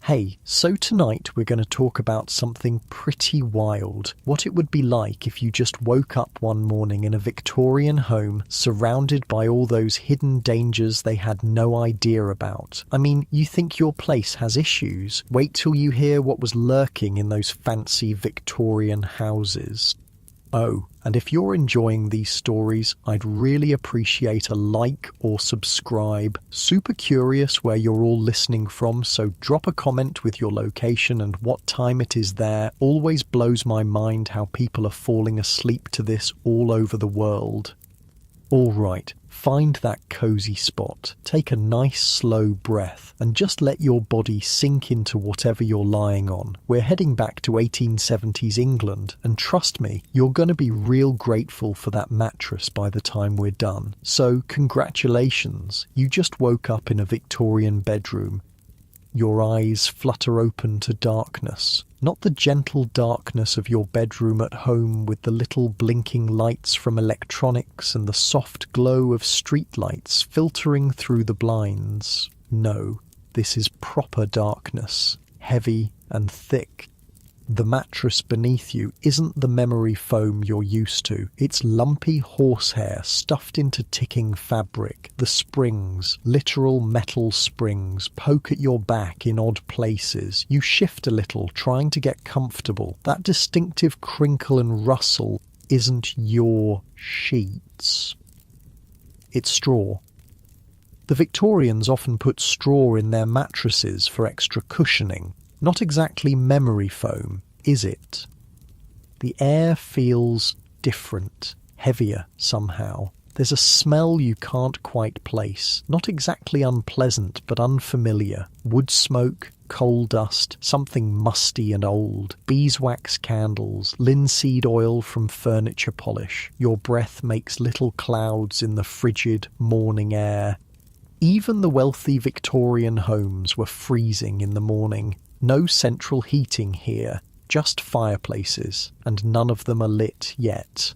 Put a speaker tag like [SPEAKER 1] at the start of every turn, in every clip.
[SPEAKER 1] Hey, so tonight we're going to talk about something pretty wild. What it would be like if you just woke up one morning in a Victorian home surrounded by all those hidden dangers they had no idea about. I mean, you think your place has issues? Wait till you hear what was lurking in those fancy Victorian houses. Oh, and if you're enjoying these stories, I'd really appreciate a like or subscribe. Super curious where you're all listening from, so drop a comment with your location and what time it is there. Always blows my mind how people are falling asleep to this all over the world. All right, find that cozy spot, take a nice slow breath, and just let your body sink into whatever you're lying on. We're heading back to 1870s England, and trust me, you're going to be real grateful for that mattress by the time we're done. So, congratulations, you just woke up in a Victorian bedroom. Your eyes flutter open to darkness. Not the gentle darkness of your bedroom at home with the little blinking lights from electronics and the soft glow of streetlights filtering through the blinds. No, this is proper darkness, heavy and thick. The mattress beneath you isn't the memory foam you're used to. It's lumpy horsehair stuffed into ticking fabric. The springs, literal metal springs, poke at your back in odd places. You shift a little, trying to get comfortable. That distinctive crinkle and rustle isn't your sheets. It's straw. The Victorians often put straw in their mattresses for extra cushioning. Not exactly memory foam, is it? The air feels different, heavier somehow. There's a smell you can't quite place. Not exactly unpleasant, but unfamiliar. Wood smoke, coal dust, something musty and old. Beeswax candles, linseed oil from furniture polish. Your breath makes little clouds in the frigid morning air. Even the wealthy Victorian homes were freezing in the morning. No central heating here, just fireplaces, and none of them are lit yet.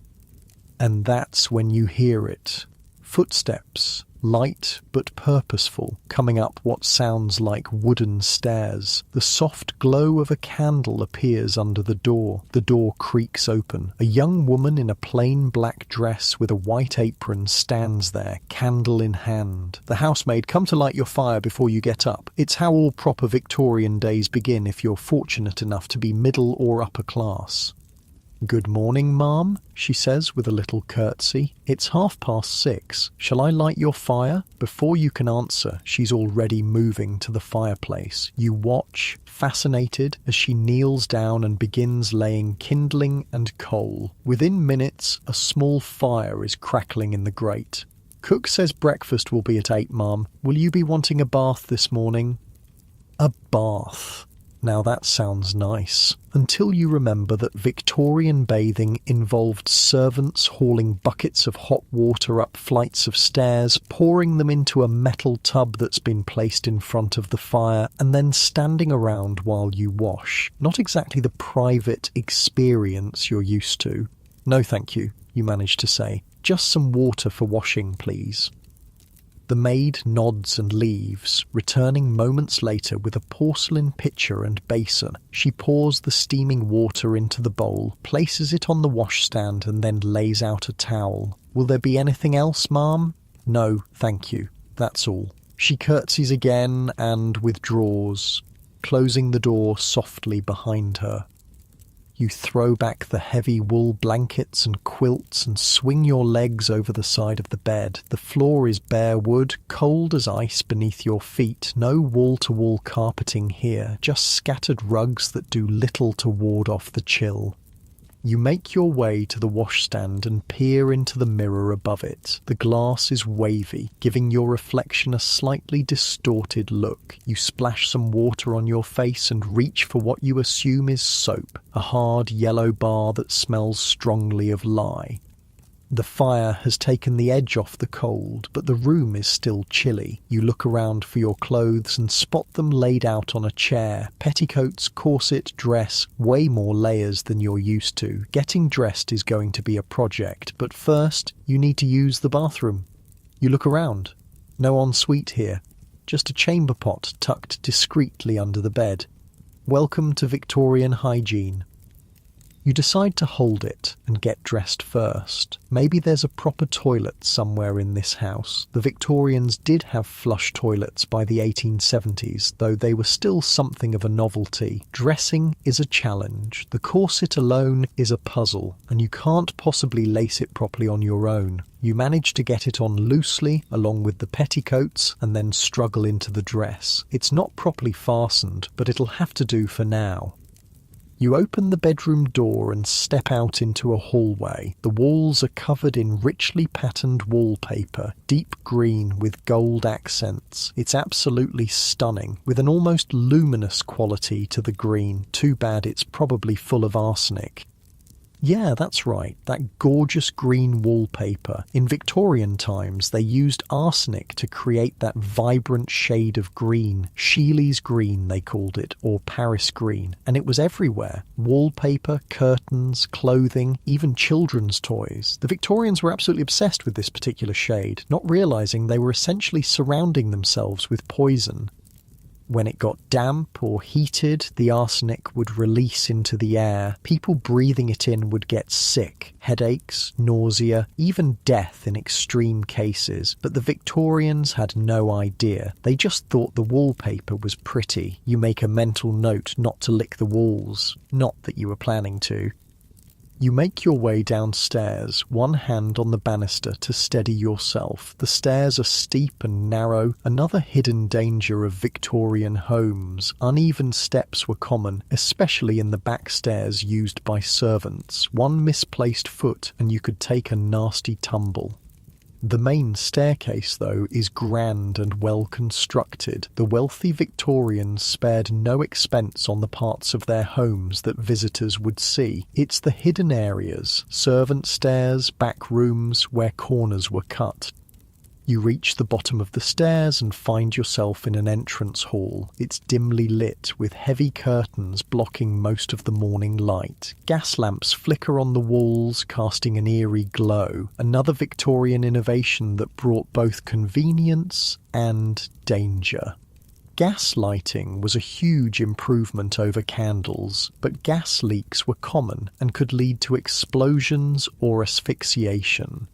[SPEAKER 1] And that's when you hear it. Footsteps, light but purposeful, coming up what sounds like wooden stairs. The soft glow of a candle appears under the door. The door creaks open. A young woman in a plain black dress with a white apron stands there, candle in hand. The housemaid, come to light your fire before you get up. It's how all proper Victorian days begin if you're fortunate enough to be middle or upper class. "Good morning, ma'am," she says with a little curtsy. "It's 6:30. Shall I light your fire?" Before you can answer, she's already moving to the fireplace. You watch, fascinated, as she kneels down and begins laying kindling and coal. Within minutes, a small fire is crackling in the grate. "Cook says breakfast will be at 8, ma'am. Will you be wanting a bath this morning?" A bath. Now that sounds nice, until you remember that Victorian bathing involved servants hauling buckets of hot water up flights of stairs, pouring them into a metal tub that's been placed in front of the fire, and then standing around while you wash. Not exactly the private experience you're used to. "No thank you," you manage to say. "Just some water for washing, please." The maid nods and leaves, returning moments later with a porcelain pitcher and basin. She pours the steaming water into the bowl, places it on the washstand, and then lays out a towel. "Will there be anything else, ma'am?" "No, thank you. That's all." She curtsies again and withdraws, closing the door softly behind her. You throw back the heavy wool blankets and quilts and swing your legs over the side of the bed. The floor is bare wood, cold as ice beneath your feet. No wall-to-wall carpeting here, just scattered rugs that do little to ward off the chill. You make your way to the washstand and peer into the mirror above it. The glass is wavy, giving your reflection a slightly distorted look. You splash some water on your face and reach for what you assume is soap, a hard yellow bar that smells strongly of lye. The fire has taken the edge off the cold, but the room is still chilly. You look around for your clothes and spot them laid out on a chair. Petticoats, corset, dress, way more layers than you're used to. Getting dressed is going to be a project, but first, you need to use the bathroom. You look around. No ensuite here. just a chamber pot tucked discreetly under the bed. Welcome to Victorian hygiene. You decide to hold it and get dressed first. Maybe there's a proper toilet somewhere in this house. The Victorians did have flush toilets by the 1870s, though they were still something of a novelty. Dressing is a challenge. The corset alone is a puzzle, and you can't possibly lace it properly on your own. You manage to get it on loosely, along with the petticoats, and then struggle into the dress. It's not properly fastened, but it'll have to do for now. You open the bedroom door and step out into a hallway. The walls are covered in richly patterned wallpaper, deep green with gold accents. It's absolutely stunning, with an almost luminous quality to the green. Too bad it's probably full of arsenic. Yeah, that's right, that gorgeous green wallpaper. In Victorian times, they used arsenic to create that vibrant shade of green. Sheely's green, they called it, or Paris green. And it was everywhere. Wallpaper, curtains, clothing, even children's toys. The Victorians were absolutely obsessed with this particular shade, not realising they were essentially surrounding themselves with poison. When it got damp or heated, the arsenic would release into the air. People breathing it in would get sick, headaches, nausea, even death in extreme cases. But the Victorians had no idea. They just thought the wallpaper was pretty. You make a mental note not to lick the walls. Not that you were planning to. You make your way downstairs, one hand on the banister to steady yourself. The stairs are steep and narrow, another hidden danger of Victorian homes. Uneven steps were common, especially in the back stairs used by servants. One misplaced foot and you could take a nasty tumble. The main staircase, though, is grand and well constructed. The wealthy Victorians spared no expense on the parts of their homes that visitors would see. It's the hidden areas, servant stairs, back rooms, where corners were cut. You reach the bottom of the stairs and find yourself in an entrance hall. It's dimly lit, with heavy curtains blocking most of the morning light. Gas lamps flicker on the walls, casting an eerie glow. Another Victorian innovation that brought both convenience and danger. Gas lighting was a huge improvement over candles, but gas leaks were common and could lead to explosions or asphyxiation.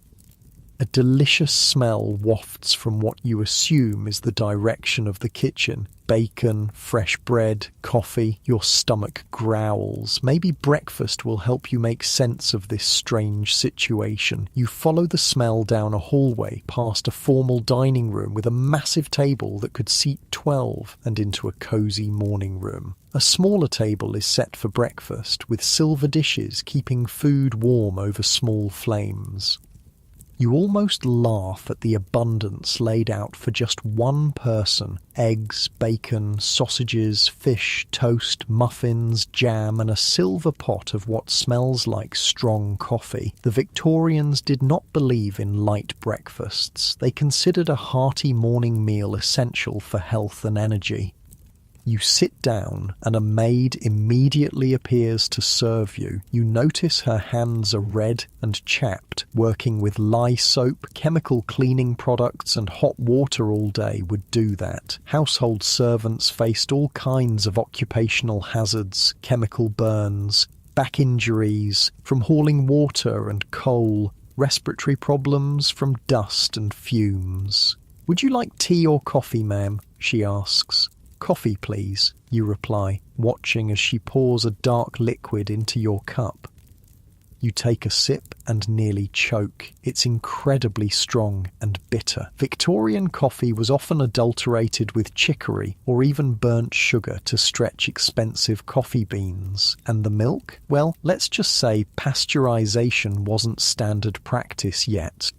[SPEAKER 1] A delicious smell wafts from what you assume is the direction of the kitchen. Bacon, fresh bread, coffee, your stomach growls. Maybe breakfast will help you make sense of this strange situation. You follow the smell down a hallway, past a formal dining room with a massive table that could seat 12, and into a cosy morning room. A smaller table is set for breakfast, with silver dishes keeping food warm over small flames. You almost laugh at the abundance laid out for just one person. Eggs, bacon, sausages, fish, toast, muffins, jam, and a silver pot of what smells like strong coffee. The Victorians did not believe in light breakfasts. They considered a hearty morning meal essential for health and energy. You sit down, and a maid immediately appears to serve you. You notice her hands are red and chapped. Working with lye soap, chemical cleaning products, and hot water all day would do that. Household servants faced all kinds of occupational hazards, chemical burns, back injuries from hauling water and coal, respiratory problems from dust and fumes. "Would you like tea or coffee, ma'am?" she asks. "Coffee, please," you reply, watching as she pours a dark liquid into your cup. You take a sip and nearly choke. It's incredibly strong and bitter. Victorian coffee was often adulterated with chicory or even burnt sugar to stretch expensive coffee beans. And the milk? Well, let's just say pasteurization wasn't standard practice yet.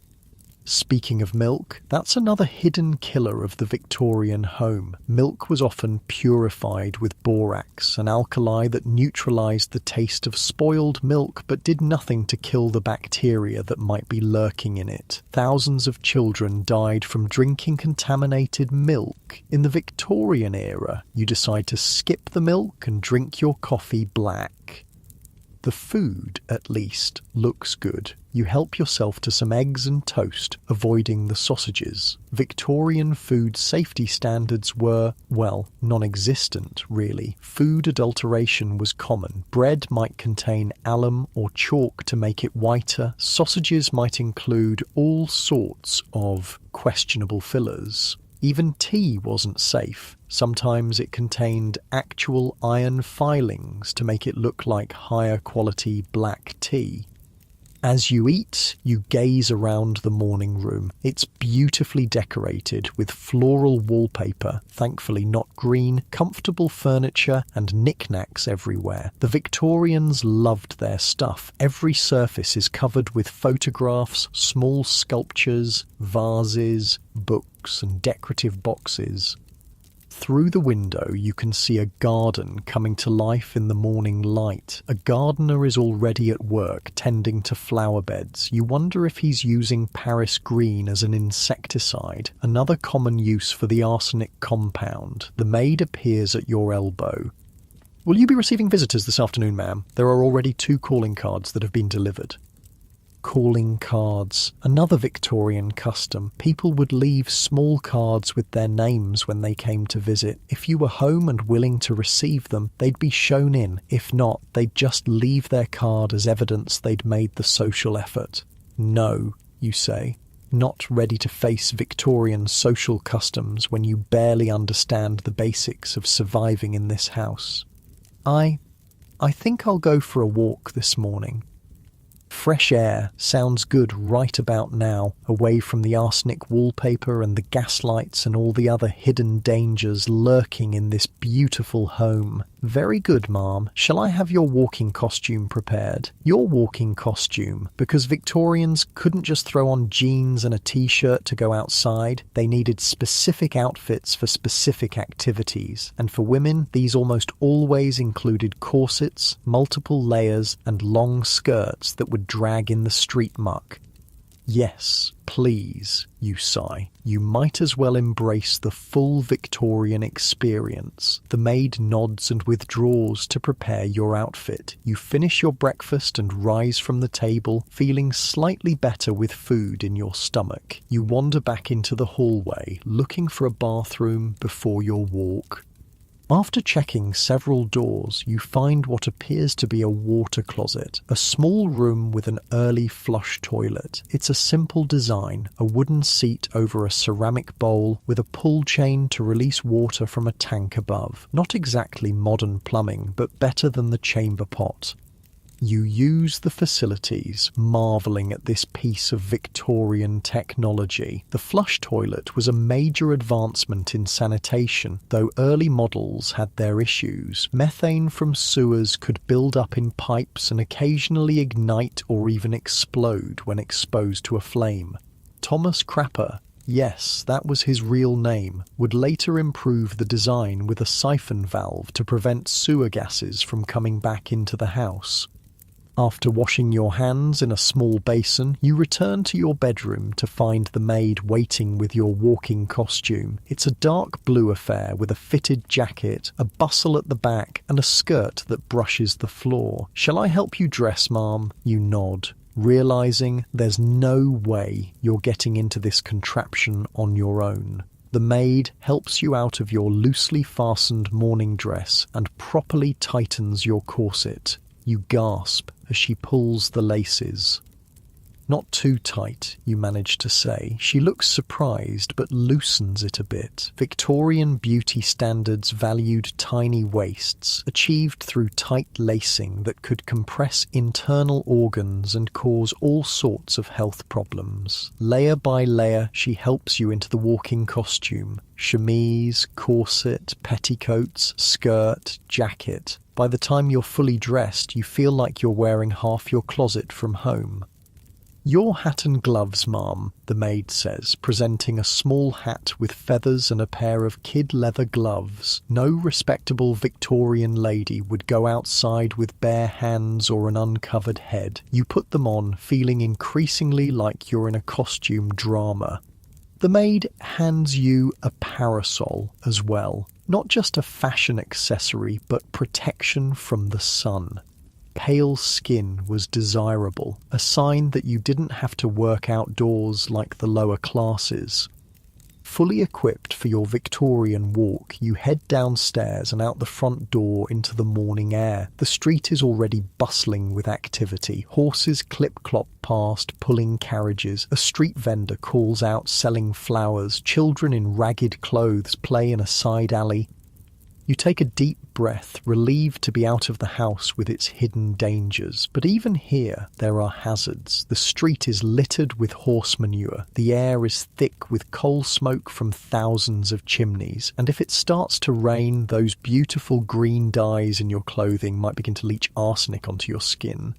[SPEAKER 1] Speaking of milk, that's another hidden killer of the Victorian home. Milk was often purified with borax, an alkali that neutralized the taste of spoiled milk but did nothing to kill the bacteria that might be lurking in it. Thousands of children died from drinking contaminated milk. In the Victorian era, you decide to skip the milk and drink your coffee black. The food, at least, looks good. You help yourself to some eggs and toast, avoiding the sausages. Victorian food safety standards were, well, non-existent, really. Food adulteration was common. Bread might contain alum or chalk to make it whiter. Sausages might include all sorts of questionable fillers. Even tea wasn't safe. Sometimes it contained actual iron filings to make it look like higher quality black tea. As you eat, you gaze around the morning room. It's beautifully decorated with floral wallpaper, thankfully not green, comfortable furniture and knickknacks everywhere. The Victorians loved their stuff. Every surface is covered with photographs, small sculptures, vases, books and decorative boxes. Through the window you can see a garden coming to life in the morning light. A gardener is already at work tending to flower beds. You wonder if he's using Paris green as an insecticide, another common use for the arsenic compound. The maid appears at your elbow. "Will you be receiving visitors this afternoon, ma'am? There are already 2 calling cards that have been delivered." Calling cards. Another Victorian custom. People would leave small cards with their names when they came to visit. If you were home and willing to receive them, they'd be shown in. If not, they'd just leave their card as evidence they'd made the social effort. "No," you say, not ready to face Victorian social customs when you barely understand the basics of surviving in this house. I think I'll go for a walk this morning." Fresh air sounds good right about now, away from the arsenic wallpaper and the gaslights and all the other hidden dangers lurking in this beautiful home. "Very good, ma'am. Shall I have your walking costume prepared?" Your walking costume, because Victorians couldn't just throw on jeans and a t-shirt to go outside. They needed specific outfits for specific activities. And for women, these almost always included corsets, multiple layers, and long skirts that would drag in the street muck. "Yes, please," you sigh. You might as well embrace the full Victorian experience. The maid nods and withdraws to prepare your outfit. You finish your breakfast and rise from the table, feeling slightly better with food in your stomach. You wander back into the hallway, looking for a bathroom before your walk. After checking several doors, you find what appears to be a water closet, a small room with an early flush toilet. It's a simple design, a wooden seat over a ceramic bowl with a pull chain to release water from a tank above. Not exactly modern plumbing, but better than the chamber pot. You use the facilities, marvelling at this piece of Victorian technology. The flush toilet was a major advancement in sanitation, though early models had their issues. Methane from sewers could build up in pipes and occasionally ignite or even explode when exposed to a flame. Thomas Crapper, yes, that was his real name, would later improve the design with a siphon valve to prevent sewer gases from coming back into the house. After washing your hands in a small basin, you return to your bedroom to find the maid waiting with your walking costume. It's a dark blue affair with a fitted jacket, a bustle at the back, and a skirt that brushes the floor. "Shall I help you dress, ma'am?" You nod, realizing there's no way you're getting into this contraption on your own. The maid helps you out of your loosely fastened morning dress and properly tightens your corset. You gasp as she pulls the laces. "Not too tight," you manage to say. She looks surprised but loosens it a bit. Victorian beauty standards valued tiny waists, achieved through tight lacing that could compress internal organs and cause all sorts of health problems. Layer by layer, she helps you into the walking costume. Chemise, corset, petticoats, skirt, jacket. By the time you're fully dressed, you feel like you're wearing half your closet from home. "Your hat and gloves, ma'am," the maid says, presenting a small hat with feathers and a pair of kid leather gloves. No respectable Victorian lady would go outside with bare hands or an uncovered head. You put them on, feeling increasingly like you're in a costume drama. The maid hands you a parasol as well. Not just a fashion accessory, but protection from the sun. pale skin was desirable, a sign that you didn't have to work outdoors like the lower classes. Fully equipped for your Victorian walk, you head downstairs and out the front door into the morning air. The street is already bustling with activity. Horses clip-clop past, pulling carriages. A street vendor calls out selling flowers. Children in ragged clothes play in a side alley. You take a deep breath, relieved to be out of the house with its hidden dangers. But even here, there are hazards. The street is littered with horse manure. The air is thick with coal smoke from thousands of chimneys. And if it starts to rain, those beautiful green dyes in your clothing might begin to leach arsenic onto your skin.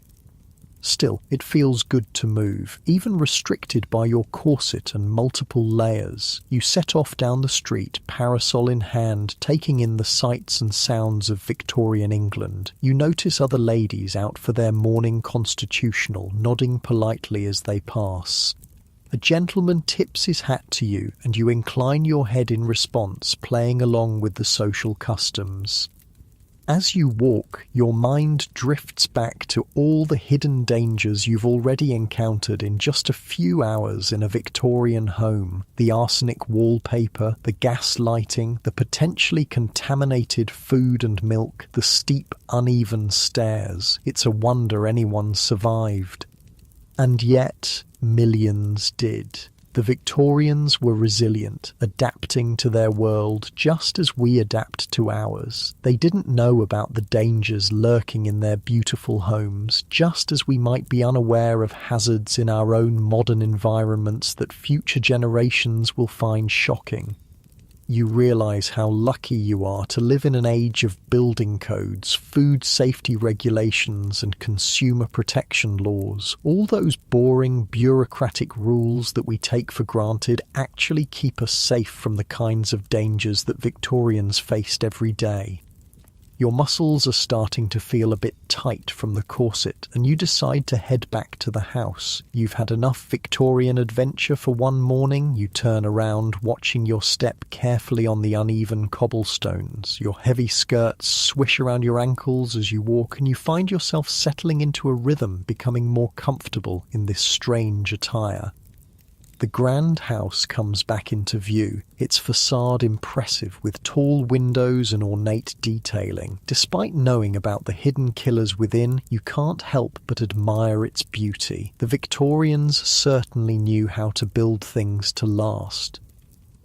[SPEAKER 1] Still, it feels good to move, even restricted by your corset and multiple layers. You set off down the street, parasol in hand, taking in the sights and sounds of Victorian England. You notice other ladies out for their morning constitutional, nodding politely as they pass. A gentleman tips his hat to you, and you incline your head in response, playing along with the social customs. As you walk, your mind drifts back to all the hidden dangers you've already encountered in just a few hours in a Victorian home. The arsenic wallpaper, the gas lighting, the potentially contaminated food and milk, the steep, uneven stairs. It's a wonder anyone survived. And yet, millions did. The Victorians were resilient, adapting to their world just as we adapt to ours. They didn't know about the dangers lurking in their beautiful homes, just as we might be unaware of hazards in our own modern environments that future generations will find shocking. You realise how lucky you are to live in an age of building codes, food safety regulations and consumer protection laws. All those boring bureaucratic rules that we take for granted actually keep us safe from the kinds of dangers that Victorians faced every day. Your muscles are starting to feel a bit tight from the corset, and you decide to head back to the house. You've had enough Victorian adventure for one morning. You turn around, watching your step carefully on the uneven cobblestones. Your heavy skirts swish around your ankles as you walk, and you find yourself settling into a rhythm, becoming more comfortable in this strange attire. The grand house comes back into view, its facade impressive with tall windows and ornate detailing. Despite knowing about the hidden killers within, you can't help but admire its beauty. The Victorians certainly knew how to build things to last.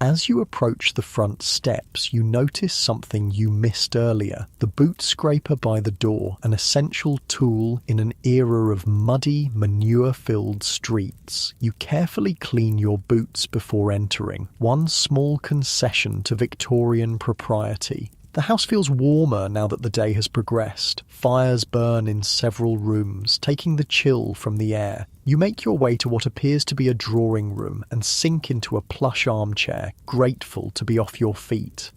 [SPEAKER 1] As you approach the front steps, you notice something you missed earlier. The boot scraper by the door, an essential tool in an era of muddy, manure-filled streets. You carefully clean your boots before entering, one small concession to Victorian propriety. The house feels warmer now that the day has progressed. Fires burn in several rooms, taking the chill from the air. You make your way to what appears to be a drawing room and sink into a plush armchair, grateful to be off your feet.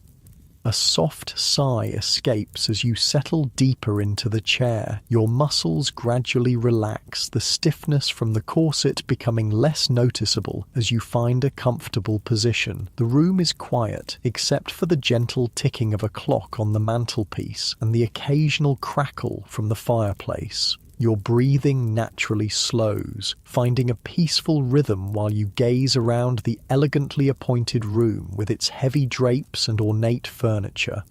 [SPEAKER 1] A soft sigh escapes as you settle deeper into the chair. Your muscles gradually relax, the stiffness from the corset becoming less noticeable as you find a comfortable position. The room is quiet, except for the gentle ticking of a clock on the mantelpiece and the occasional crackle from the fireplace. Your breathing naturally slows, finding a peaceful rhythm while you gaze around the elegantly appointed room with its heavy drapes and ornate furniture.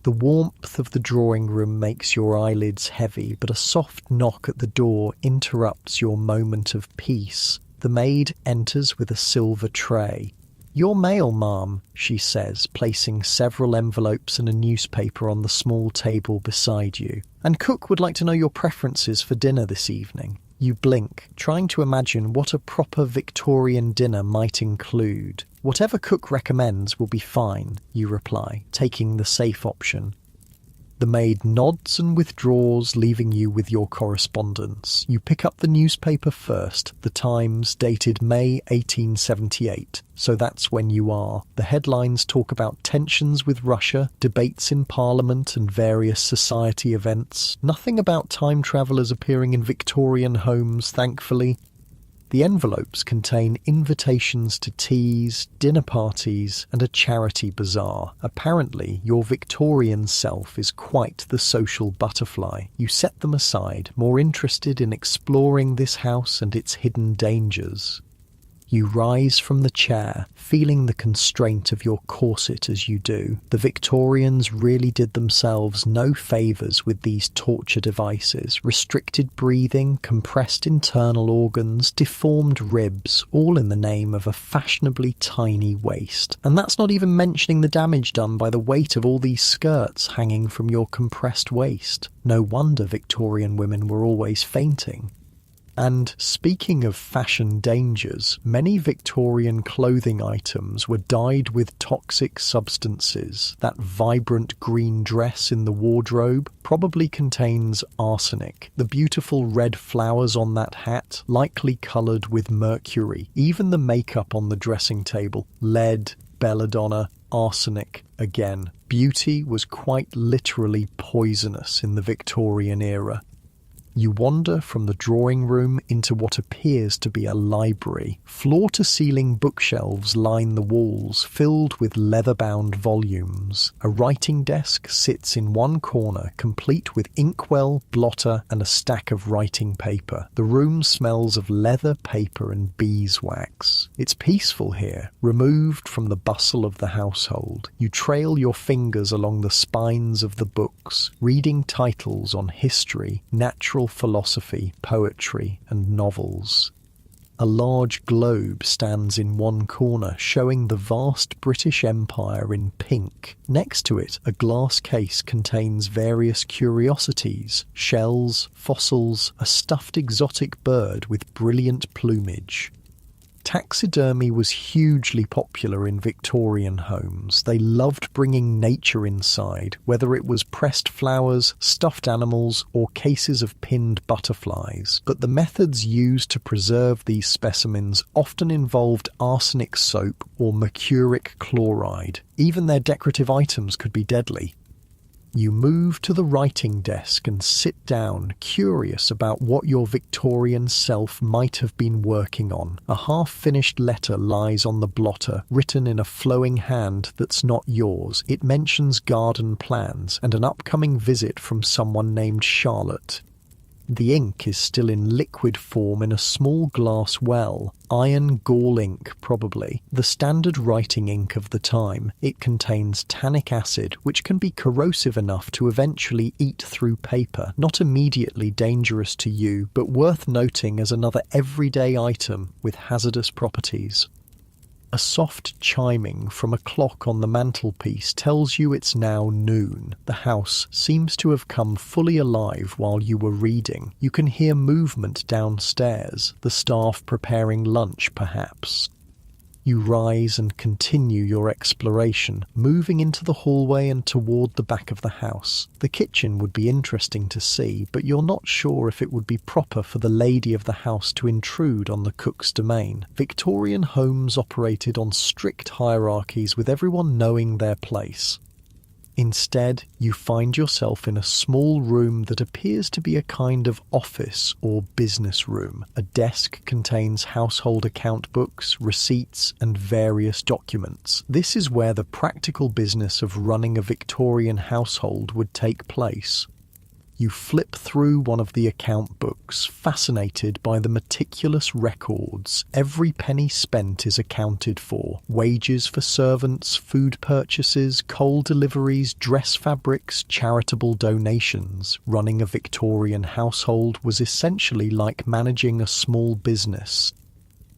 [SPEAKER 1] The warmth of the drawing room makes your eyelids heavy, but a soft knock at the door interrupts your moment of peace. The maid enters with a silver tray. "Your mail, ma'am," she says, placing several envelopes and a newspaper on the small table beside you. "And cook would like to know your preferences for dinner this evening." You blink, trying to imagine what a proper Victorian dinner might include. "Whatever cook recommends will be fine," you reply, taking the safe option. The maid nods and withdraws, leaving you with your correspondence. You pick up the newspaper first, the Times, dated May 1878. So that's when you are. The headlines talk about tensions with Russia, debates in Parliament and various society events. Nothing about time travellers appearing in Victorian homes, thankfully. The envelopes contain invitations to teas, dinner parties, and a charity bazaar. Apparently, your Victorian self is quite the social butterfly. You set them aside, more interested in exploring this house and its hidden dangers. You rise from the chair, feeling the constraint of your corset as you do. The Victorians really did themselves no favours with these torture devices. Restricted breathing, compressed internal organs, deformed ribs, all in the name of a fashionably tiny waist. And that's not even mentioning the damage done by the weight of all these skirts hanging from your compressed waist. No wonder Victorian women were always fainting. And speaking of fashion dangers, many Victorian clothing items were dyed with toxic substances. That vibrant green dress in the wardrobe probably contains arsenic. The beautiful red flowers on that hat, likely coloured with mercury. Even the makeup on the dressing table, lead, belladonna, arsenic again. Beauty was quite literally poisonous in the Victorian era. You wander from the drawing room into what appears to be a library. Floor-to-ceiling bookshelves line the walls, filled with leather-bound volumes. A writing desk sits in one corner, complete with inkwell, blotter, and a stack of writing paper. The room smells of leather, paper, and beeswax. It's peaceful here, removed from the bustle of the household. You trail your fingers along the spines of the books, reading titles on history, natural philosophy, poetry, and novels. A large globe stands in one corner, showing the vast British Empire in pink. Next to it, a glass case contains various curiosities, shells, fossils, a stuffed exotic bird with brilliant plumage. Taxidermy was hugely popular in Victorian homes. They loved bringing nature inside, whether it was pressed flowers, stuffed animals, or cases of pinned butterflies. But the methods used to preserve these specimens often involved arsenic soap or mercuric chloride. Even their decorative items could be deadly. You move to the writing desk and sit down, curious about what your Victorian self might have been working on. A half-finished letter lies on the blotter, written in a flowing hand that's not yours. It mentions garden plans and an upcoming visit from someone named Charlotte. The ink is still in liquid form in a small glass well. Iron gall ink, probably. The standard writing ink of the time. It contains tannic acid, which can be corrosive enough to eventually eat through paper. Not immediately dangerous to you, but worth noting as another everyday item with hazardous properties. A soft chiming from a clock on the mantelpiece tells you it's now noon. The house seems to have come fully alive while you were reading. You can hear movement downstairs, the staff preparing lunch perhaps. You rise and continue your exploration, moving into the hallway and toward the back of the house. The kitchen would be interesting to see, but you're not sure if it would be proper for the lady of the house to intrude on the cook's domain. Victorian homes operated on strict hierarchies, with everyone knowing their place. Instead, you find yourself in a small room that appears to be a kind of office or business room. A desk contains household account books, receipts, and various documents. This is where the practical business of running a Victorian household would take place. You flip through one of the account books, fascinated by the meticulous records. Every penny spent is accounted for. Wages for servants, food purchases, coal deliveries, dress fabrics, charitable donations. Running a Victorian household was essentially like managing a small business.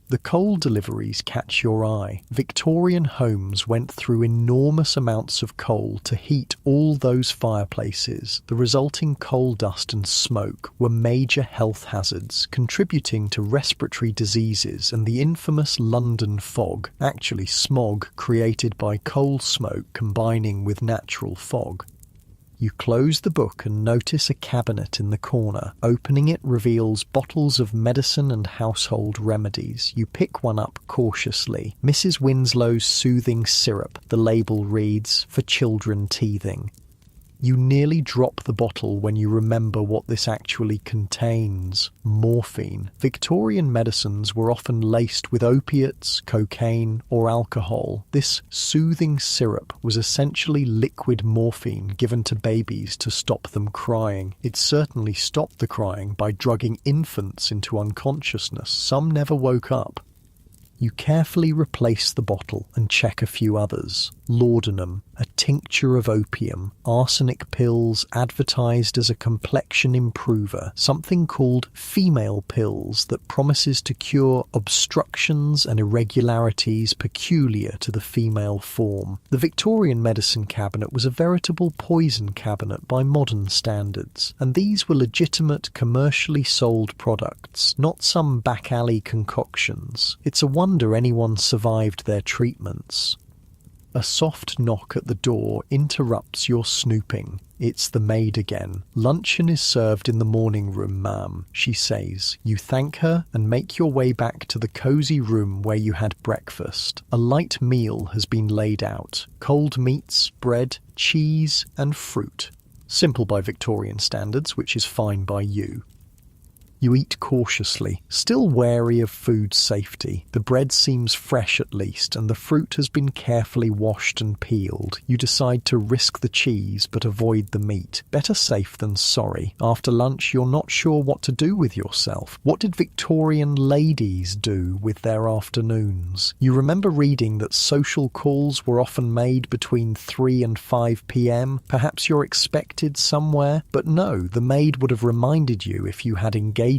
[SPEAKER 1] The coal deliveries catch your eye. Victorian homes went through enormous amounts of coal to heat all those fireplaces. The resulting coal dust and smoke were major health hazards, contributing to respiratory diseases and the infamous London fog, actually smog created by coal smoke combining with natural fog. You close the book and notice a cabinet in the corner. Opening it reveals bottles of medicine and household remedies. You pick one up cautiously. Mrs. Winslow's soothing syrup. The label reads, "For children teething." You nearly drop the bottle when you remember what this actually contains: morphine. Victorian medicines were often laced with opiates, cocaine, or alcohol. This soothing syrup was essentially liquid morphine given to babies to stop them crying. It certainly stopped the crying by drugging infants into unconsciousness. Some never woke up. You carefully replace the bottle and check a few others. Laudanum, a tincture of opium, arsenic pills advertised as a complexion improver, something called female pills that promises to cure obstructions and irregularities peculiar to the female form. The Victorian medicine cabinet was a veritable poison cabinet by modern standards, and these were legitimate, commercially sold products, not some back-alley concoctions. It's a wonder anyone survived their treatments. A soft knock at the door interrupts your snooping. It's the maid again. "Luncheon is served in the morning room, ma'am," she says. You thank her and make your way back to the cosy room where you had breakfast. A light meal has been laid out. Cold meats, bread, cheese, and fruit. Simple by Victorian standards, which is fine by you. You eat cautiously, still wary of food safety. The bread seems fresh at least, and the fruit has been carefully washed and peeled. You decide to risk the cheese but avoid the meat. Better safe than sorry. After lunch, you're not sure what to do with yourself. What did Victorian ladies do with their afternoons? You remember reading that social calls were often made between 3 and 5 p.m. Perhaps you're expected somewhere, but no, the maid would have reminded you if you had engagements.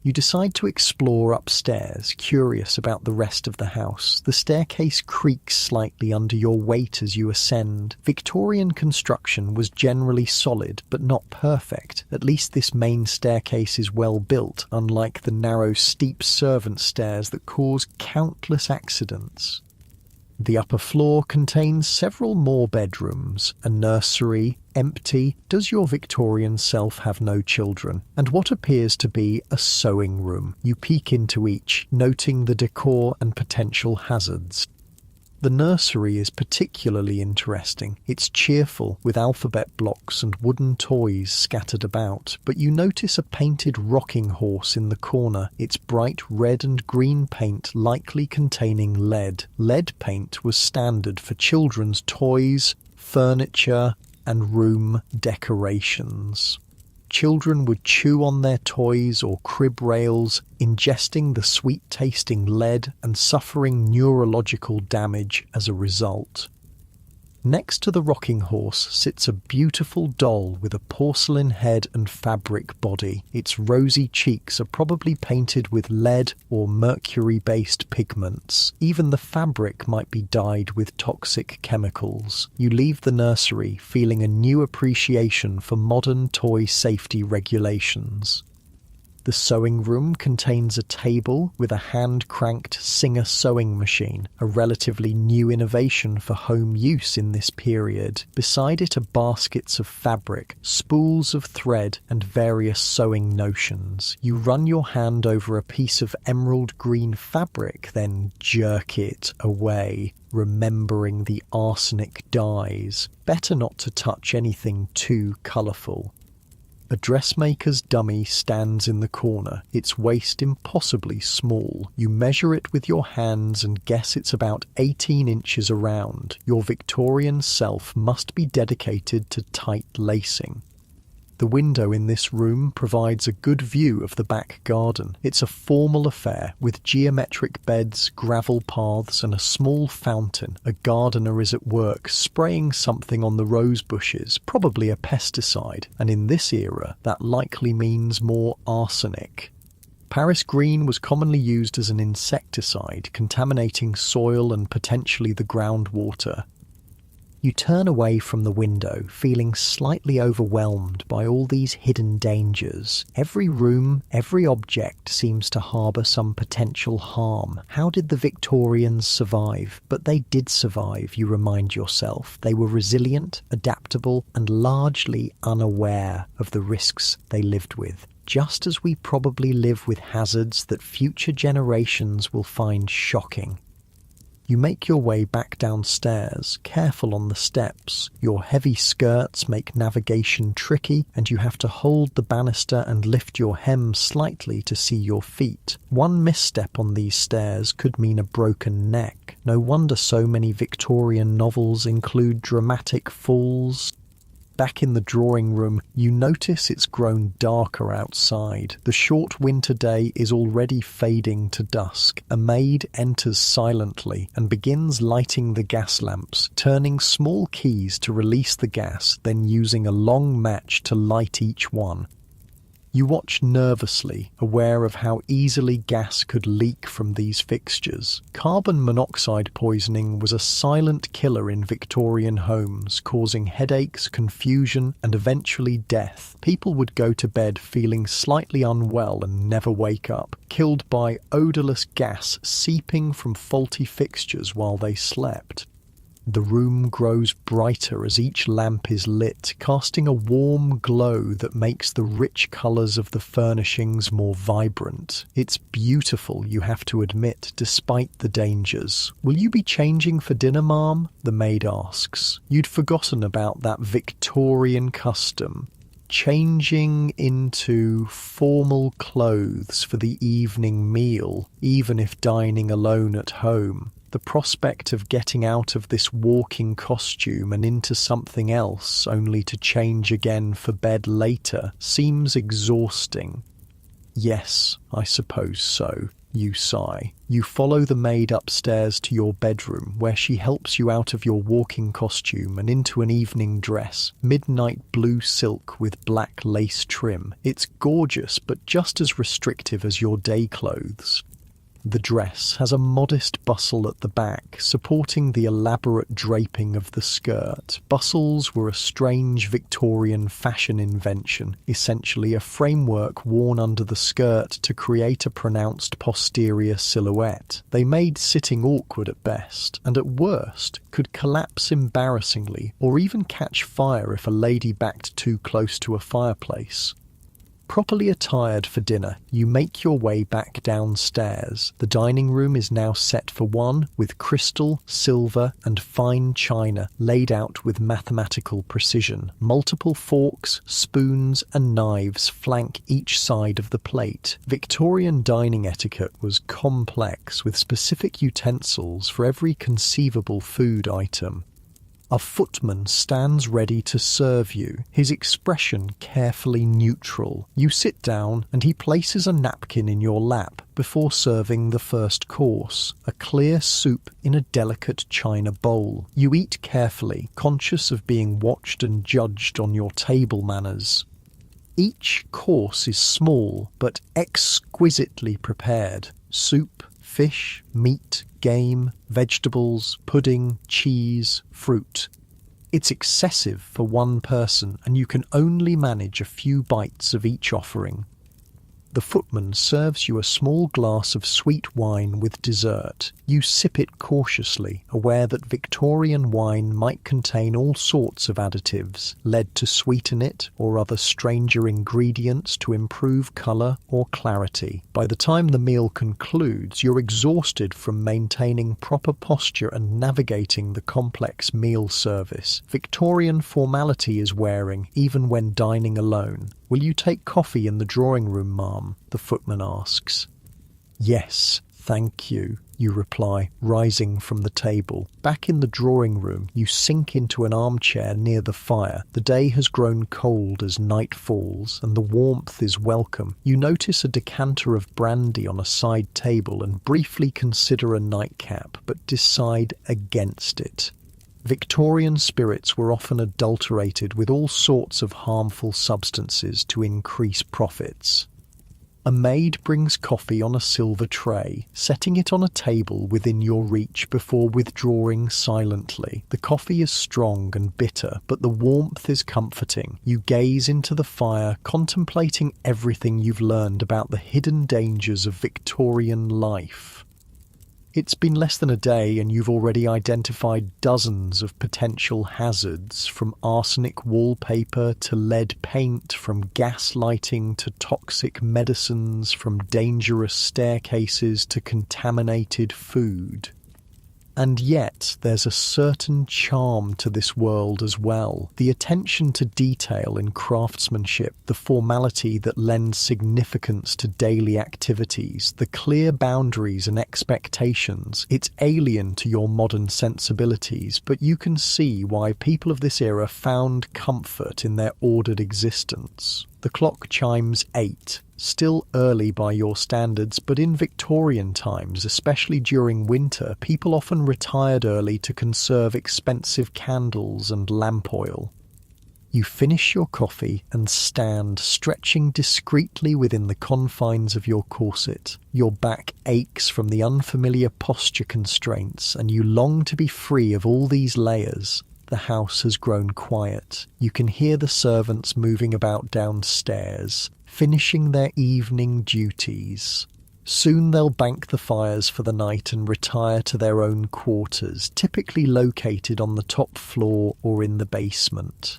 [SPEAKER 1] You decide to explore upstairs, curious about the rest of the house. The staircase creaks slightly under your weight as you ascend. Victorian construction was generally solid, but not perfect. At least this main staircase is well built, unlike the narrow, steep servant stairs that cause countless accidents. The upper floor contains several more bedrooms, a nursery, empty. Does your Victorian self have no children? And what appears to be a sewing room. You peek into each, noting the decor and potential hazards. The nursery is particularly interesting. It's cheerful, with alphabet blocks and wooden toys scattered about, but you notice a painted rocking horse in the corner, its bright red and green paint likely containing lead. Lead paint was standard for children's toys, furniture, and room decorations. Children would chew on their toys or crib rails, ingesting the sweet-tasting lead and suffering neurological damage as a result. Next to the rocking horse sits a beautiful doll with a porcelain head and fabric body. Its rosy cheeks are probably painted with lead or mercury-based pigments. Even the fabric might be dyed with toxic chemicals. You leave the nursery feeling a new appreciation for modern toy safety regulations. The sewing room contains a table with a hand-cranked Singer sewing machine, a relatively new innovation for home use in this period. Beside it are baskets of fabric, spools of thread, and various sewing notions. You run your hand over a piece of emerald green fabric, then jerk it away, remembering the arsenic dyes. Better not to touch anything too colourful. A dressmaker's dummy stands in the corner, its waist impossibly small. You measure it with your hands and guess it's about 18 inches around. Your Victorian self must be dedicated to tight lacing. The window in this room provides a good view of the back garden. It's a formal affair with geometric beds, gravel paths, and a small fountain. A gardener is at work spraying something on the rose bushes, probably a pesticide, and in this era that likely means more arsenic. Paris green was commonly used as an insecticide, contaminating soil and potentially the groundwater. You turn away from the window, feeling slightly overwhelmed by all these hidden dangers. Every room, every object seems to harbour some potential harm. How did the Victorians survive? But they did survive, you remind yourself. They were resilient, adaptable, and largely unaware of the risks they lived with. Just as we probably live with hazards that future generations will find shocking. You make your way back downstairs, careful on the steps. Your heavy skirts make navigation tricky, and you have to hold the banister and lift your hem slightly to see your feet. One misstep on these stairs could mean a broken neck. No wonder so many Victorian novels include dramatic falls. Back in the drawing room, you notice it's grown darker outside. The short winter day is already fading to dusk. A maid enters silently and begins lighting the gas lamps, turning small keys to release the gas, then using a long match to light each one. You watch nervously, aware of how easily gas could leak from these fixtures. Carbon monoxide poisoning was a silent killer in Victorian homes, causing headaches, confusion, and eventually death. People would go to bed feeling slightly unwell and never wake up, killed by odourless gas seeping from faulty fixtures while they slept. The room grows brighter as each lamp is lit, casting a warm glow that makes the rich colours of the furnishings more vibrant. It's beautiful, you have to admit, despite the dangers. "Will you be changing for dinner, ma'am?" the maid asks. You'd forgotten about that Victorian custom. Changing into formal clothes for the evening meal, even if dining alone at home. The prospect of getting out of this walking costume and into something else, only to change again for bed later, seems exhausting. "Yes, I suppose so," you sigh. You follow the maid upstairs to your bedroom, where she helps you out of your walking costume and into an evening dress, midnight blue silk with black lace trim. It's gorgeous, but just as restrictive as your day clothes. The dress has a modest bustle at the back, supporting the elaborate draping of the skirt. Bustles were a strange Victorian fashion invention, essentially a framework worn under the skirt to create a pronounced posterior silhouette. They made sitting awkward at best, and at worst could collapse embarrassingly, or even catch fire if a lady backed too close to a fireplace. Properly attired for dinner, you make your way back downstairs. The dining room is now set for one, with crystal, silver, and fine china laid out with mathematical precision. Multiple forks, spoons, and knives flank each side of the plate. Victorian dining etiquette was complex, with specific utensils for every conceivable food item. A footman stands ready to serve you, his expression carefully neutral. You sit down and he places a napkin in your lap before serving the first course, a clear soup in a delicate china bowl. You eat carefully, conscious of being watched and judged on your table manners. Each course is small but exquisitely prepared. Soup, fish, meat, game, vegetables, pudding, cheese, fruit. It's excessive for one person, and you can only manage a few bites of each offering. The footman serves you a small glass of sweet wine with dessert. You sip it cautiously, aware that Victorian wine might contain all sorts of additives, lead to sweeten it, or other stranger ingredients to improve colour or clarity. By the time the meal concludes, you're exhausted from maintaining proper posture and navigating the complex meal service. Victorian formality is wearing, even when dining alone. "Will you take coffee in the drawing room, ma'am?" the footman asks. "Yes, thank you," you reply, rising from the table. Back in the drawing room, you sink into an armchair near the fire. The day has grown cold as night falls, and the warmth is welcome. You notice a decanter of brandy on a side table and briefly consider a nightcap, but decide against it. Victorian spirits were often adulterated with all sorts of harmful substances to increase profits. A maid brings coffee on a silver tray, setting it on a table within your reach before withdrawing silently. The coffee is strong and bitter, but the warmth is comforting. You gaze into the fire, contemplating everything you've learned about the hidden dangers of Victorian life. It's been less than a day and you've already identified dozens of potential hazards, from arsenic wallpaper to lead paint, from gas lighting to toxic medicines, from dangerous staircases to contaminated food. And yet, there's a certain charm to this world as well. The attention to detail in craftsmanship, the formality that lends significance to daily activities, the clear boundaries and expectations. It's alien to your modern sensibilities, but you can see why people of this era found comfort in their ordered existence. The clock chimes 8. Still early by your standards, but in Victorian times, especially during winter, people often retired early to conserve expensive candles and lamp oil. You finish your coffee and stand, stretching discreetly within the confines of your corset. Your back aches from the unfamiliar posture constraints, and you long to be free of all these layers. The house has grown quiet. You can hear the servants moving about downstairs, finishing their evening duties. Soon they'll bank the fires for the night and retire to their own quarters, typically located on the top floor or in the basement.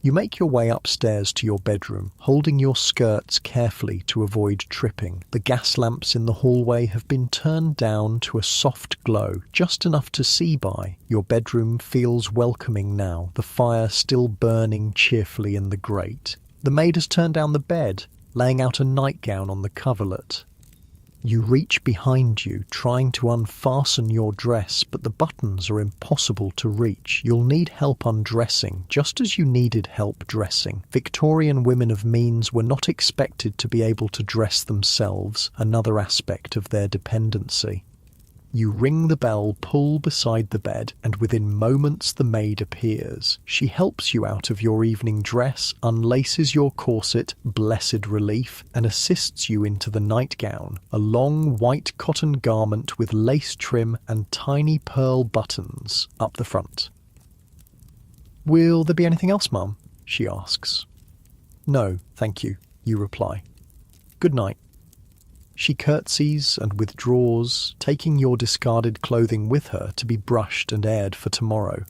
[SPEAKER 1] You make your way upstairs to your bedroom, holding your skirts carefully to avoid tripping. The gas lamps in the hallway have been turned down to a soft glow, just enough to see by. Your bedroom feels welcoming now, the fire still burning cheerfully in the grate. The maid has turned down the bed, laying out a nightgown on the coverlet. You reach behind you, trying to unfasten your dress, but the buttons are impossible to reach. You'll need help undressing, just as you needed help dressing. Victorian women of means were not expected to be able to dress themselves, another aspect of their dependency. You ring the bell, pull beside the bed, and within moments the maid appears. She helps you out of your evening dress, unlaces your corset, blessed relief, and assists you into the nightgown, a long white cotton garment with lace trim and tiny pearl buttons up the front. "Will there be anything else, Mum?" she asks. "No, thank you," you reply. "Good night." She curtsies and withdraws, taking your discarded clothing with her to be brushed and aired for tomorrow.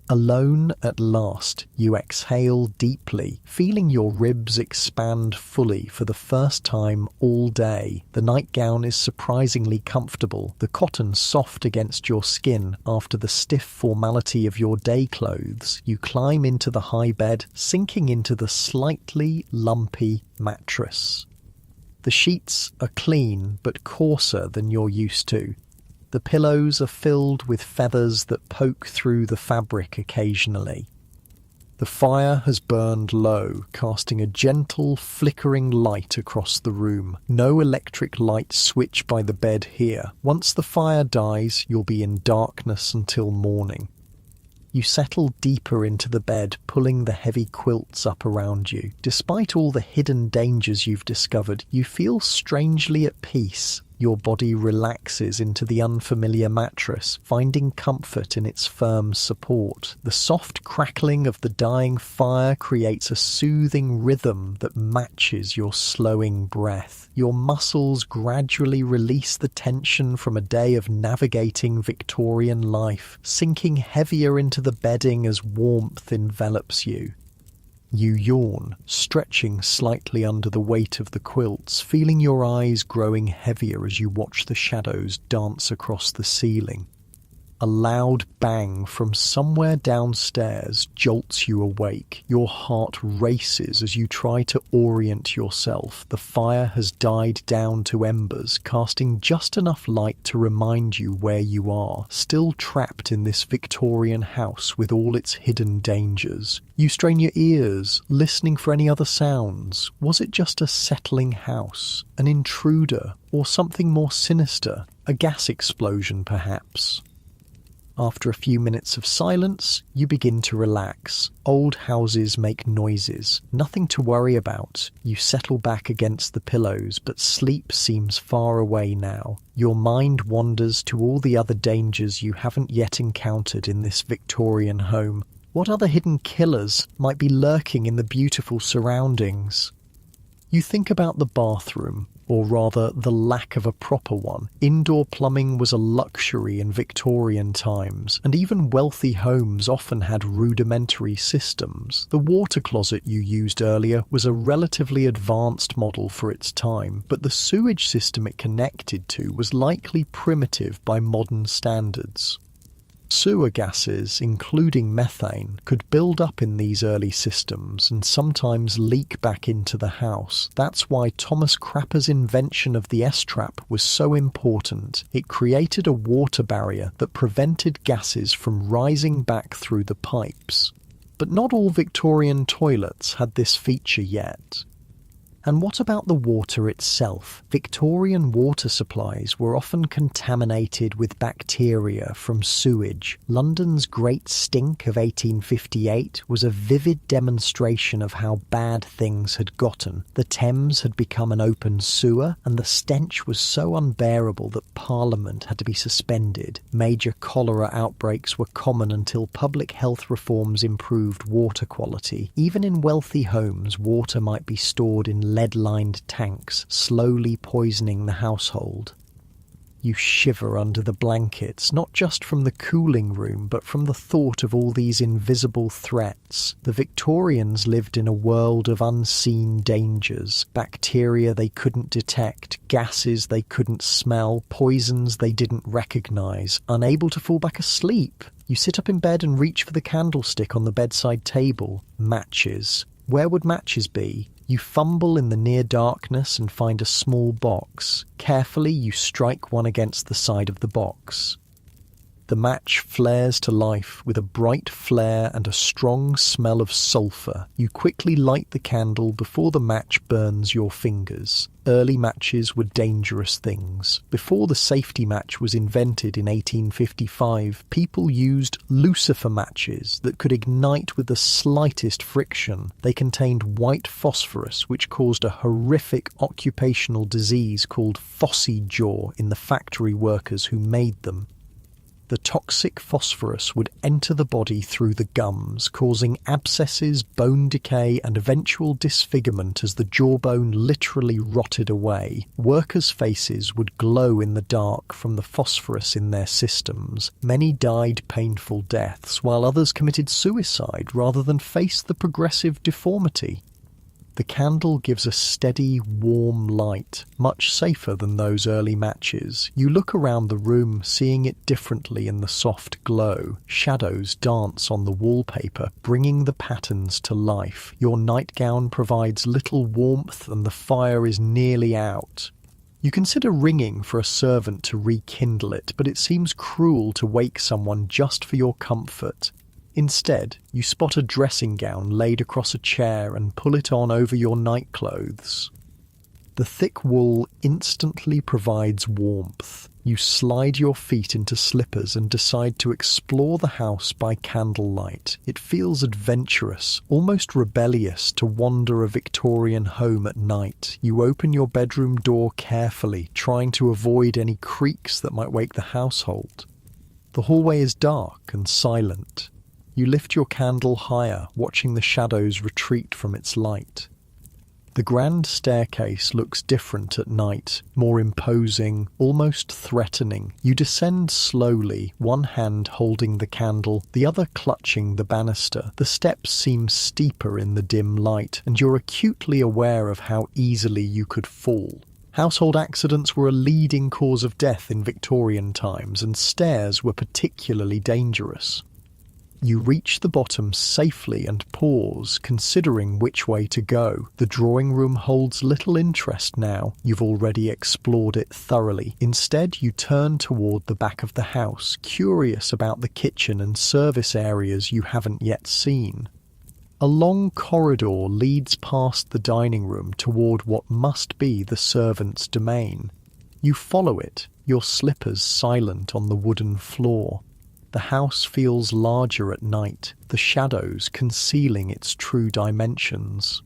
[SPEAKER 1] Alone at last, you exhale deeply, feeling your ribs expand fully for the first time all day. The nightgown is surprisingly comfortable, the cotton soft against your skin. After the stiff formality of your day clothes, you climb into the high bed, sinking into the slightly lumpy mattress. The sheets are clean but coarser than you're used to. The pillows are filled with feathers that poke through the fabric occasionally. The fire has burned low, casting a gentle, flickering light across the room. No electric light switch by the bed here. Once the fire dies, you'll be in darkness until morning. You settle deeper into the bed, pulling the heavy quilts up around you. Despite all the hidden dangers you've discovered, you feel strangely at peace. Your body relaxes into the unfamiliar mattress, finding comfort in its firm support. The soft crackling of the dying fire creates a soothing rhythm that matches your slowing breath. Your muscles gradually release the tension from a day of navigating Victorian life, sinking heavier into the bedding as warmth envelops you. You yawn, stretching slightly under the weight of the quilts, feeling your eyes growing heavier as you watch the shadows dance across the ceiling. A loud bang from somewhere downstairs jolts you awake. Your heart races as you try to orient yourself. The fire has died down to embers, casting just enough light to remind you where you are, still trapped in this Victorian house with all its hidden dangers. You strain your ears, listening for any other sounds. Was it just a settling house, an intruder, or something more sinister? A gas explosion, perhaps? After a few minutes of silence, you begin to relax. Old houses make noises. Nothing to worry about. You settle back against the pillows, but sleep seems far away now. Your mind wanders to all the other dangers you haven't yet encountered in this Victorian home. What other hidden killers might be lurking in the beautiful surroundings? You think about the bathroom. or rather the lack of a proper one. Indoor plumbing was a luxury in Victorian times, and even wealthy homes often had rudimentary systems. The water closet you used earlier was a relatively advanced model for its time, but the sewage system it connected to was likely primitive by modern standards. Sewer gases, including methane, could build up in these early systems and sometimes leak back into the house. That's why Thomas Crapper's invention of the S-trap was so important. It created a water barrier that prevented gases from rising back through the pipes. But not all Victorian toilets had this feature yet. And what about the water itself? Victorian water supplies were often contaminated with bacteria from sewage. London's Great Stink of 1858 was a vivid demonstration of how bad things had gotten. The Thames had become an open sewer, and the stench was so unbearable that Parliament had to be suspended. Major cholera outbreaks were common until public health reforms improved water quality. Even in wealthy homes, water might be stored in lead-lined tanks, slowly poisoning the household. You shiver under the blankets, not just from the cooling room, but from the thought of all these invisible threats. The Victorians lived in a world of unseen dangers. Bacteria they couldn't detect, gases they couldn't smell, poisons they didn't recognise. Unable to fall back asleep, you sit up in bed and reach for the candlestick on the bedside table. Matches. Where would matches be? You fumble in the near darkness and find a small box. Carefully, you strike one against the side of the box. The match flares to life with a bright flare and a strong smell of sulphur. You quickly light the candle before the match burns your fingers. Early matches were dangerous things. Before the safety match was invented in 1855, people used lucifer matches that could ignite with the slightest friction. They contained white phosphorus, which caused a horrific occupational disease called phossy jaw in the factory workers who made them. The toxic phosphorus would enter the body through the gums, causing abscesses, bone decay, and eventual disfigurement as the jawbone literally rotted away. Workers' faces would glow in the dark from the phosphorus in their systems. Many died painful deaths, while others committed suicide rather than face the progressive deformity. The candle gives a steady, warm light, much safer than those early matches. You look around the room, seeing it differently in the soft glow. Shadows dance on the wallpaper, bringing the patterns to life. Your nightgown provides little warmth and the fire is nearly out. You consider ringing for a servant to rekindle it, but it seems cruel to wake someone just for your comfort. Instead, you spot a dressing gown laid across a chair and pull it on over your nightclothes. The thick wool instantly provides warmth. You slide your feet into slippers and decide to explore the house by candlelight. It feels adventurous, almost rebellious to wander a Victorian home at night. You open your bedroom door carefully, trying to avoid any creaks that might wake the household. The hallway is dark and silent. You lift your candle higher, watching the shadows retreat from its light. The grand staircase looks different at night, more imposing, almost threatening. You descend slowly, one hand holding the candle, the other clutching the banister. The steps seem steeper in the dim light, and you're acutely aware of how easily you could fall. Household accidents were a leading cause of death in Victorian times, and stairs were particularly dangerous. You reach the bottom safely and pause, considering which way to go. The drawing room holds little interest now. You've already explored it thoroughly. Instead, you turn toward the back of the house, curious about the kitchen and service areas you haven't yet seen. A long corridor leads past the dining room toward what must be the servants' domain. You follow it, your slippers silent on the wooden floor. The house feels larger at night, the shadows concealing its true dimensions.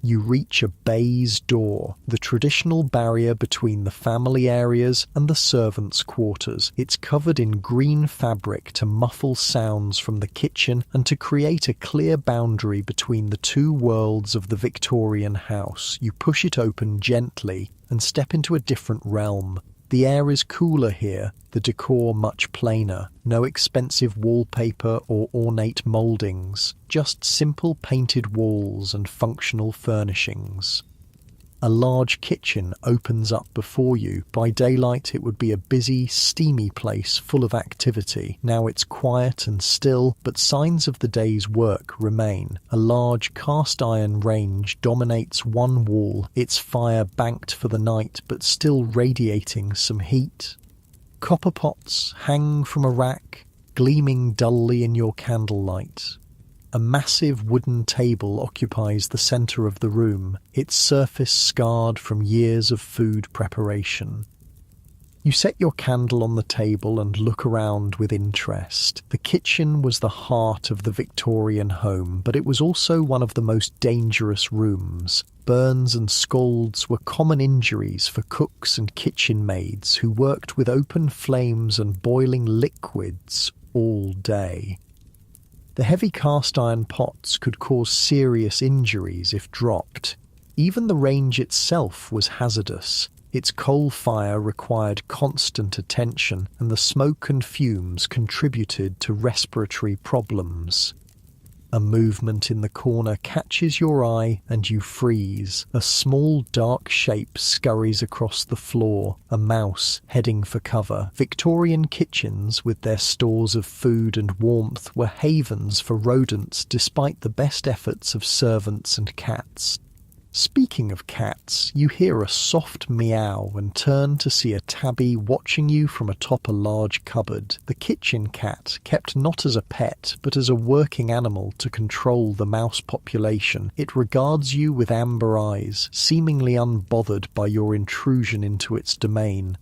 [SPEAKER 1] You reach a baize door, the traditional barrier between the family areas and the servants' quarters. It's covered in green fabric to muffle sounds from the kitchen and to create a clear boundary between the two worlds of the Victorian house. You push it open gently. and step into a different realm. The air is cooler here, the decor much plainer. No expensive wallpaper or ornate mouldings, just simple painted walls and functional furnishings. A large kitchen opens up before you. By daylight it would be a busy, steamy place full of activity. Now it's quiet and still, but signs of the day's work remain. A large cast iron range dominates one wall, its fire banked for the night but still radiating some heat. Copper pots hang from a rack, gleaming dully in your candlelight. A massive wooden table occupies the centre of the room, its surface scarred from years of food preparation. You set your candle on the table and look around with interest. The kitchen was the heart of the Victorian home, but it was also one of the most dangerous rooms. Burns and scalds were common injuries for cooks and kitchen maids who worked with open flames and boiling liquids all day. The heavy cast-iron pots could cause serious injuries if dropped. Even the range itself was hazardous. Its coal fire required constant attention, and the smoke and fumes contributed to respiratory problems. A movement in the corner catches your eye and you freeze. A small dark shape scurries across the floor, a mouse heading for cover. Victorian kitchens, with their stores of food and warmth, were havens for rodents despite the best efforts of servants and cats. Speaking of cats, you hear a soft meow and turn to see a tabby watching you from atop a large cupboard. The kitchen cat, kept not as a pet but as a working animal to control the mouse population, it regards you with amber eyes, seemingly unbothered by your intrusion into its domain.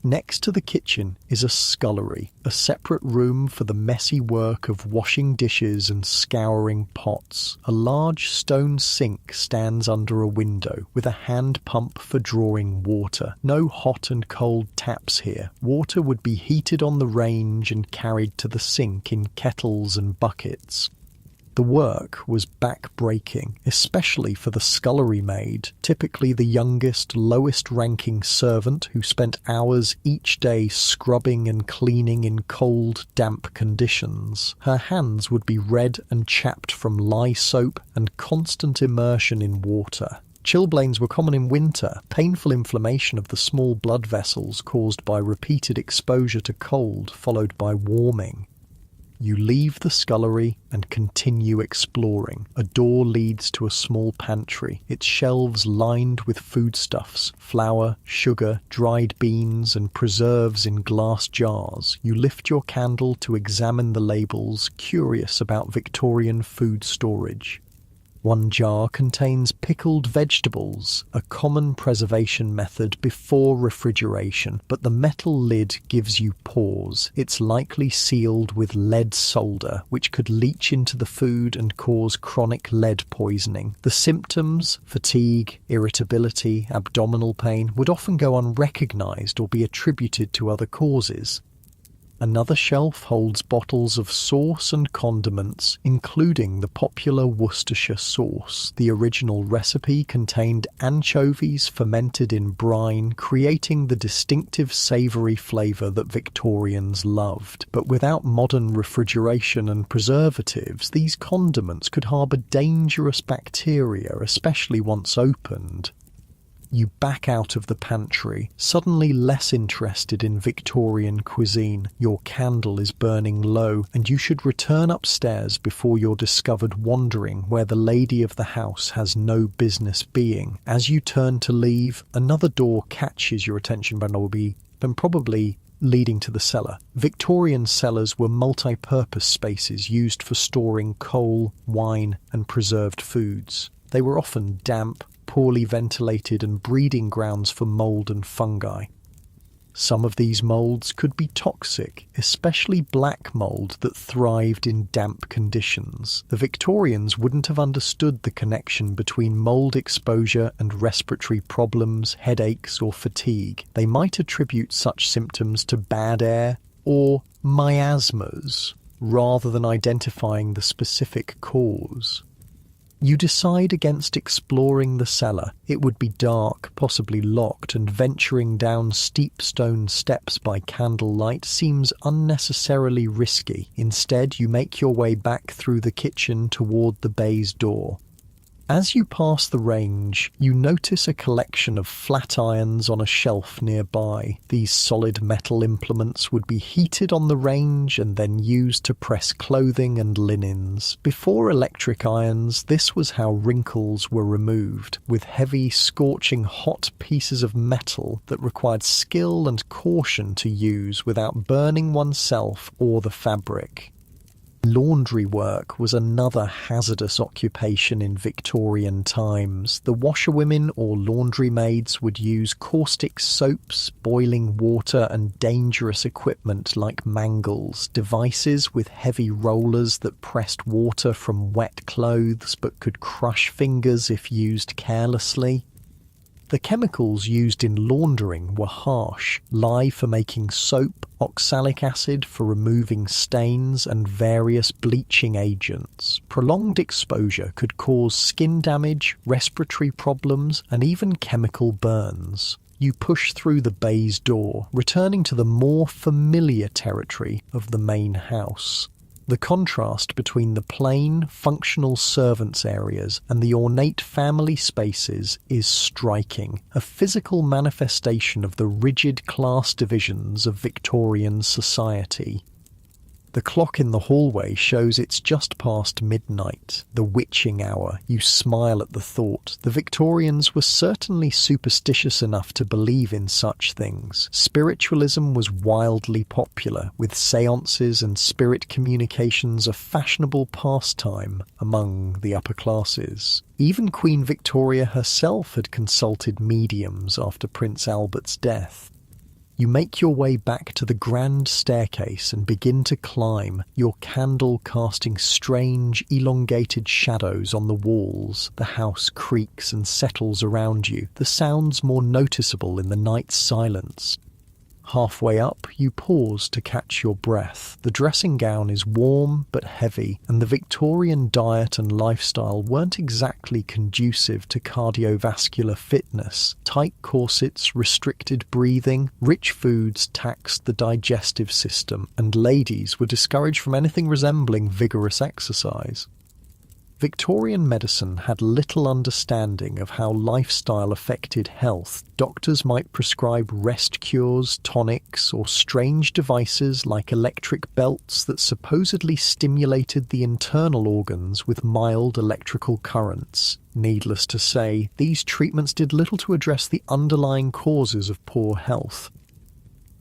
[SPEAKER 1] Next to the kitchen is a scullery, a separate room for the messy work of washing dishes and scouring pots. A large stone sink stands under a window, with a hand pump for drawing water. No hot and cold taps here. Water would be heated on the range and carried to the sink in kettles and buckets. The work was back-breaking, especially for the scullery maid, typically the youngest, lowest-ranking servant who spent hours each day scrubbing and cleaning in cold, damp conditions. Her hands would be red and chapped from lye soap and constant immersion in water. Chilblains were common in winter, painful inflammation of the small blood vessels caused by repeated exposure to cold, followed by warming. You leave the scullery and continue exploring. A door leads to a small pantry, its shelves lined with foodstuffs, flour, sugar, dried beans, and preserves in glass jars. You lift your candle to examine the labels, curious about Victorian food storage. One jar contains pickled vegetables, a common preservation method before refrigeration, but the metal lid gives you pause. It's likely sealed with lead solder, which could leach into the food and cause chronic lead poisoning. The symptoms, fatigue, irritability, abdominal pain, would often go unrecognized or be attributed to other causes. Another shelf holds bottles of sauce and condiments, including the popular Worcestershire sauce. The original recipe contained anchovies fermented in brine, creating the distinctive savoury flavour that Victorians loved. But without modern refrigeration and preservatives, these condiments could harbour dangerous bacteria, especially once opened. You back out of the pantry, suddenly less interested in Victorian cuisine. Your candle is burning low, and you should return upstairs before you're discovered wandering where the lady of the house has no business being. As you turn to leave, another door catches your attention, probably leading to the cellar. Victorian cellars were multi-purpose spaces used for storing coal, wine, and preserved foods. They were often damp, poorly ventilated, and breeding grounds for mould and fungi. Some of these moulds could be toxic, especially black mould that thrived in damp conditions. The Victorians wouldn't have understood the connection between mould exposure and respiratory problems, headaches, or fatigue. They might attribute such symptoms to bad air or miasmas, rather than identifying the specific cause. You decide against exploring the cellar. It would be dark, possibly locked, and venturing down steep stone steps by candlelight seems unnecessarily risky. Instead, you make your way back through the kitchen toward the bay's door. As you pass the range, you notice a collection of flat irons on a shelf nearby. These solid metal implements would be heated on the range and then used to press clothing and linens. Before electric irons, this was how wrinkles were removed, with heavy, scorching hot pieces of metal that required skill and caution to use without burning oneself or the fabric. Laundry work was another hazardous occupation in Victorian times. The washerwomen or laundry maids would use caustic soaps, boiling water, and dangerous equipment like mangles, devices with heavy rollers that pressed water from wet clothes but could crush fingers if used carelessly. The chemicals used in laundering were harsh: lye for making soap, oxalic acid for removing stains, and various bleaching agents. Prolonged exposure could cause skin damage, respiratory problems, and even chemical burns. You push through the bay's door, returning to the more familiar territory of the main house. The contrast between the plain, functional servants' areas and the ornate family spaces is striking, a physical manifestation of the rigid class divisions of Victorian society. The clock in the hallway shows it's just past midnight, the witching hour. You smile at the thought. The Victorians were certainly superstitious enough to believe in such things. Spiritualism was wildly popular, with seances and spirit communications a fashionable pastime among the upper classes. Even Queen Victoria herself had consulted mediums after Prince Albert's death. You make your way back to the grand staircase and begin to climb, your candle casting strange, elongated shadows on the walls. The house creaks and settles around you, the sounds more noticeable in the night's silence. Halfway up, you pause to catch your breath. The dressing gown is warm but heavy, and the Victorian diet and lifestyle weren't exactly conducive to cardiovascular fitness. Tight corsets, restricted breathing, rich foods taxed the digestive system, and ladies were discouraged from anything resembling vigorous exercise. Victorian medicine had little understanding of how lifestyle affected health. Doctors might prescribe rest cures, tonics, or strange devices like electric belts that supposedly stimulated the internal organs with mild electrical currents. Needless to say, these treatments did little to address the underlying causes of poor health.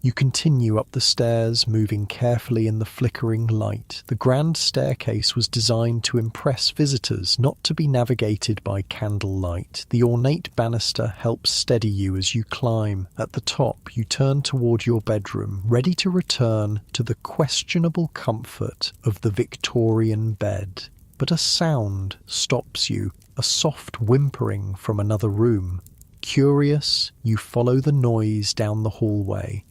[SPEAKER 1] You continue up the stairs, moving carefully in the flickering light. The grand staircase was designed to impress visitors, not to be navigated by candlelight. The ornate banister helps steady you as you climb. At the top, you turn toward your bedroom, ready to return to the questionable comfort of the Victorian bed. But a sound stops you, a soft whimpering from another room. Curious, you follow the noise down the hallway.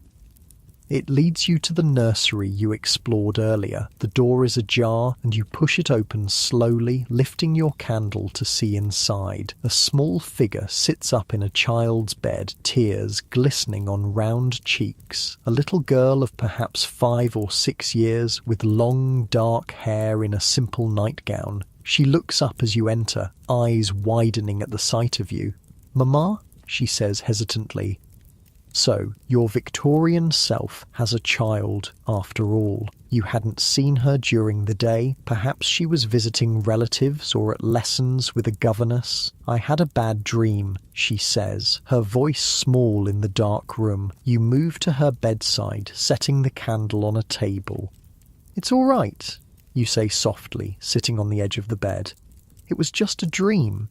[SPEAKER 1] It leads you to the nursery you explored earlier. The door is ajar, and you push it open slowly, lifting your candle to see inside. A small figure sits up in a child's bed, tears glistening on round cheeks. A little girl of perhaps 5 or 6 years, with long, dark hair in a simple nightgown. She looks up as you enter, eyes widening at the sight of you. "Mama?" she says hesitantly. So, your Victorian self has a child, after all. You hadn't seen her during the day. Perhaps she was visiting relatives or at lessons with a governess. "I had a bad dream," she says, her voice small in the dark room. You move to her bedside, setting the candle on a table. "It's all right," you say softly, sitting on the edge of the bed. "It was just a dream."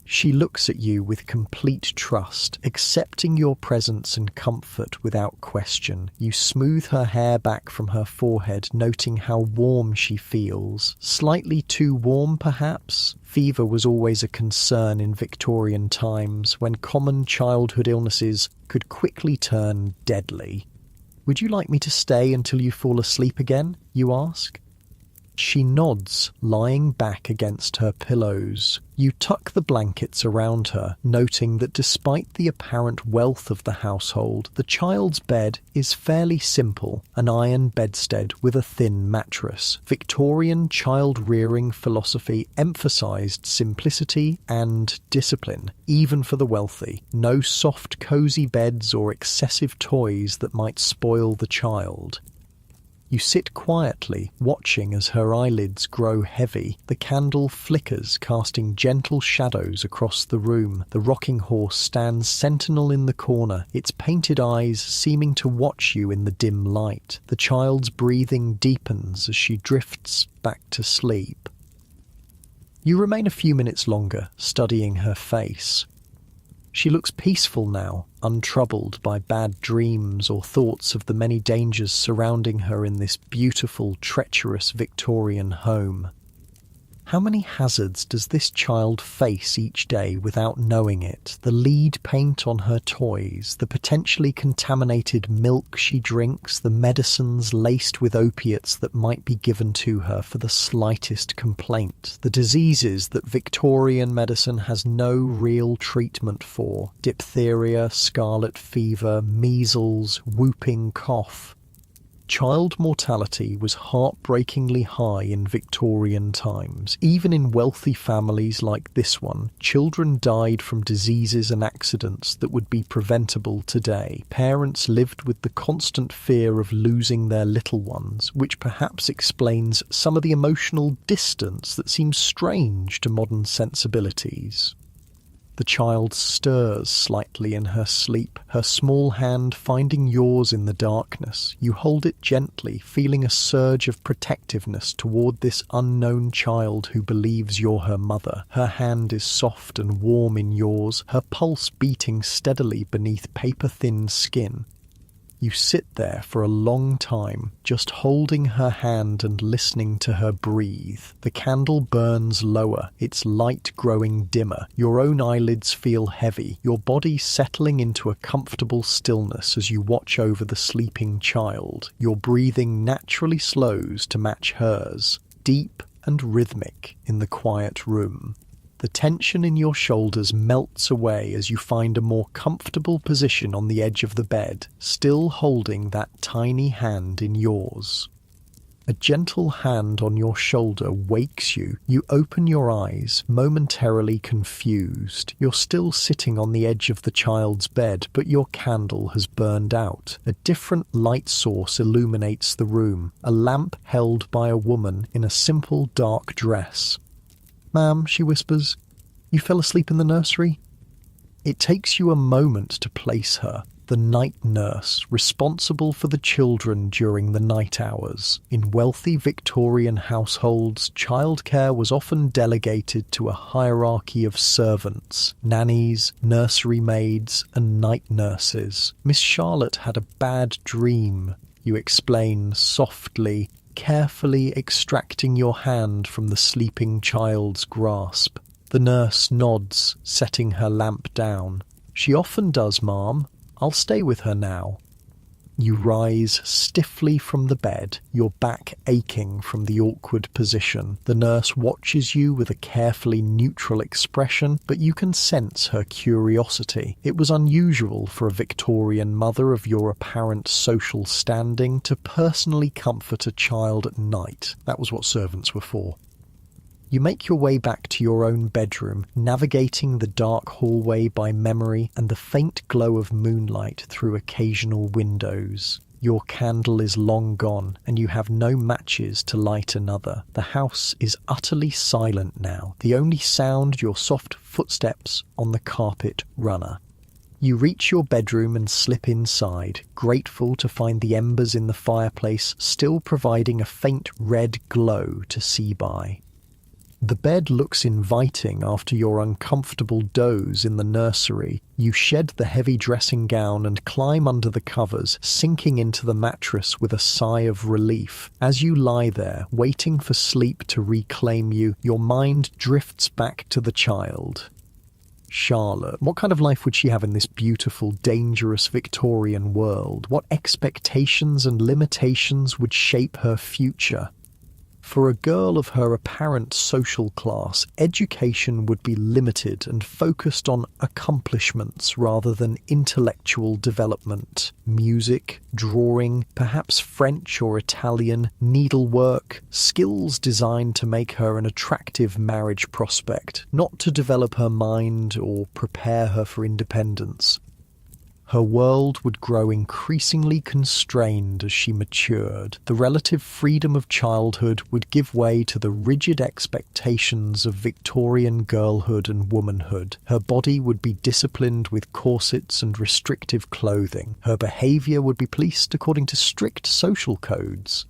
[SPEAKER 1] She looks at you with complete trust, accepting your presence and comfort without question. You smooth her hair back from her forehead, noting how warm she feels. Slightly too warm, perhaps? Fever was always a concern in Victorian times, when common childhood illnesses could quickly turn deadly. "Would you like me to stay until you fall asleep again?" you ask. She nods, lying back against her pillows. You tuck the blankets around her, noting that despite the apparent wealth of the household, the child's bed is fairly simple, an iron bedstead with a thin mattress. Victorian child-rearing philosophy emphasized simplicity and discipline, even for the wealthy. No soft, cozy beds or excessive toys that might spoil the child. You sit quietly, watching as her eyelids grow heavy. The candle flickers, casting gentle shadows across the room. The rocking horse stands sentinel in the corner, its painted eyes seeming to watch you in the dim light. The child's breathing deepens as she drifts back to sleep. You remain a few minutes longer, studying her face. She looks peaceful now, untroubled by bad dreams or thoughts of the many dangers surrounding her in this beautiful, treacherous Victorian home. How many hazards does this child face each day without knowing it? The lead paint on her toys, the potentially contaminated milk she drinks, the medicines laced with opiates that might be given to her for the slightest complaint, the diseases that Victorian medicine has no real treatment for, diphtheria, scarlet fever, measles, whooping cough. Child mortality was heartbreakingly high in Victorian times. Even in wealthy families like this one, children died from diseases and accidents that would be preventable today. Parents lived with the constant fear of losing their little ones, which perhaps explains some of the emotional distance that seems strange to modern sensibilities. The child stirs slightly in her sleep, her small hand finding yours in the darkness. You hold it gently, feeling a surge of protectiveness toward this unknown child who believes you're her mother. Her hand is soft and warm in yours, her pulse beating steadily beneath paper-thin skin. You sit there for a long time, just holding her hand and listening to her breathe. The candle burns lower, its light growing dimmer. Your own eyelids feel heavy, your body settling into a comfortable stillness as you watch over the sleeping child. Your breathing naturally slows to match hers, deep and rhythmic in the quiet room. The tension in your shoulders melts away as you find a more comfortable position on the edge of the bed, still holding that tiny hand in yours. A gentle hand on your shoulder wakes you. You open your eyes, momentarily confused. You're still sitting on the edge of the child's bed, but your candle has burned out. A different light source illuminates the room, a lamp held by a woman in a simple dark dress. "Ma'am," she whispers, "you fell asleep in the nursery?" It takes you a moment to place her, the night nurse, responsible for the children during the night hours. In wealthy Victorian households, childcare was often delegated to a hierarchy of servants, nannies, nursery maids, and night nurses. Miss Charlotte had a bad dream, you explain softly, carefully extracting your hand from the sleeping child's grasp. The nurse nods, setting her lamp down. "She often does, ma'am. I'll stay with her now." You rise stiffly from the bed, your back aching from the awkward position. The nurse watches you with a carefully neutral expression, but you can sense her curiosity. It was unusual for a Victorian mother of your apparent social standing to personally comfort a child at night. That was what servants were for. You make your way back to your own bedroom, navigating the dark hallway by memory and the faint glow of moonlight through occasional windows. Your candle is long gone, and you have no matches to light another. The house is utterly silent now, the only sound your soft footsteps on the carpet runner. You reach your bedroom and slip inside, grateful to find the embers in the fireplace still providing a faint red glow to see by. The bed looks inviting after your uncomfortable doze in the nursery. You shed the heavy dressing gown and climb under the covers, sinking into the mattress with a sigh of relief. As you lie there, waiting for sleep to reclaim you, your mind drifts back to the child. Charlotte. What kind of life would she have in this beautiful, dangerous Victorian world? What expectations and limitations would shape her future? For a girl of her apparent social class, education would be limited and focused on accomplishments rather than intellectual development. Music, drawing, perhaps French or Italian, needlework, skills designed to make her an attractive marriage prospect, not to develop her mind or prepare her for independence. Her world would grow increasingly constrained as she matured. The relative freedom of childhood would give way to the rigid expectations of Victorian girlhood and womanhood. Her body would be disciplined with corsets and restrictive clothing. Her behaviour would be policed according to strict social codes.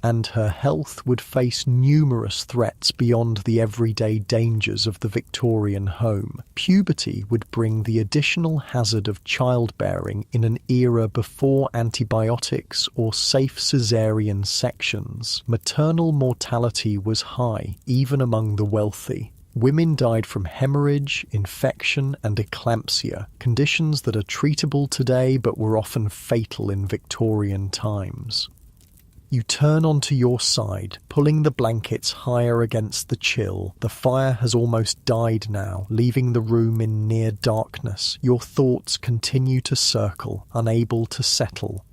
[SPEAKER 1] And her health would face numerous threats beyond the everyday dangers of the Victorian home. Puberty would bring the additional hazard of childbearing in an era before antibiotics or safe caesarean sections. Maternal mortality was high, even among the wealthy. Women died from hemorrhage, infection, and eclampsia, conditions that are treatable today but were often fatal in Victorian times. You turn onto your side, pulling the blankets higher against the chill. The fire has almost died now, leaving the room in near darkness. Your thoughts continue to circle, unable to settle.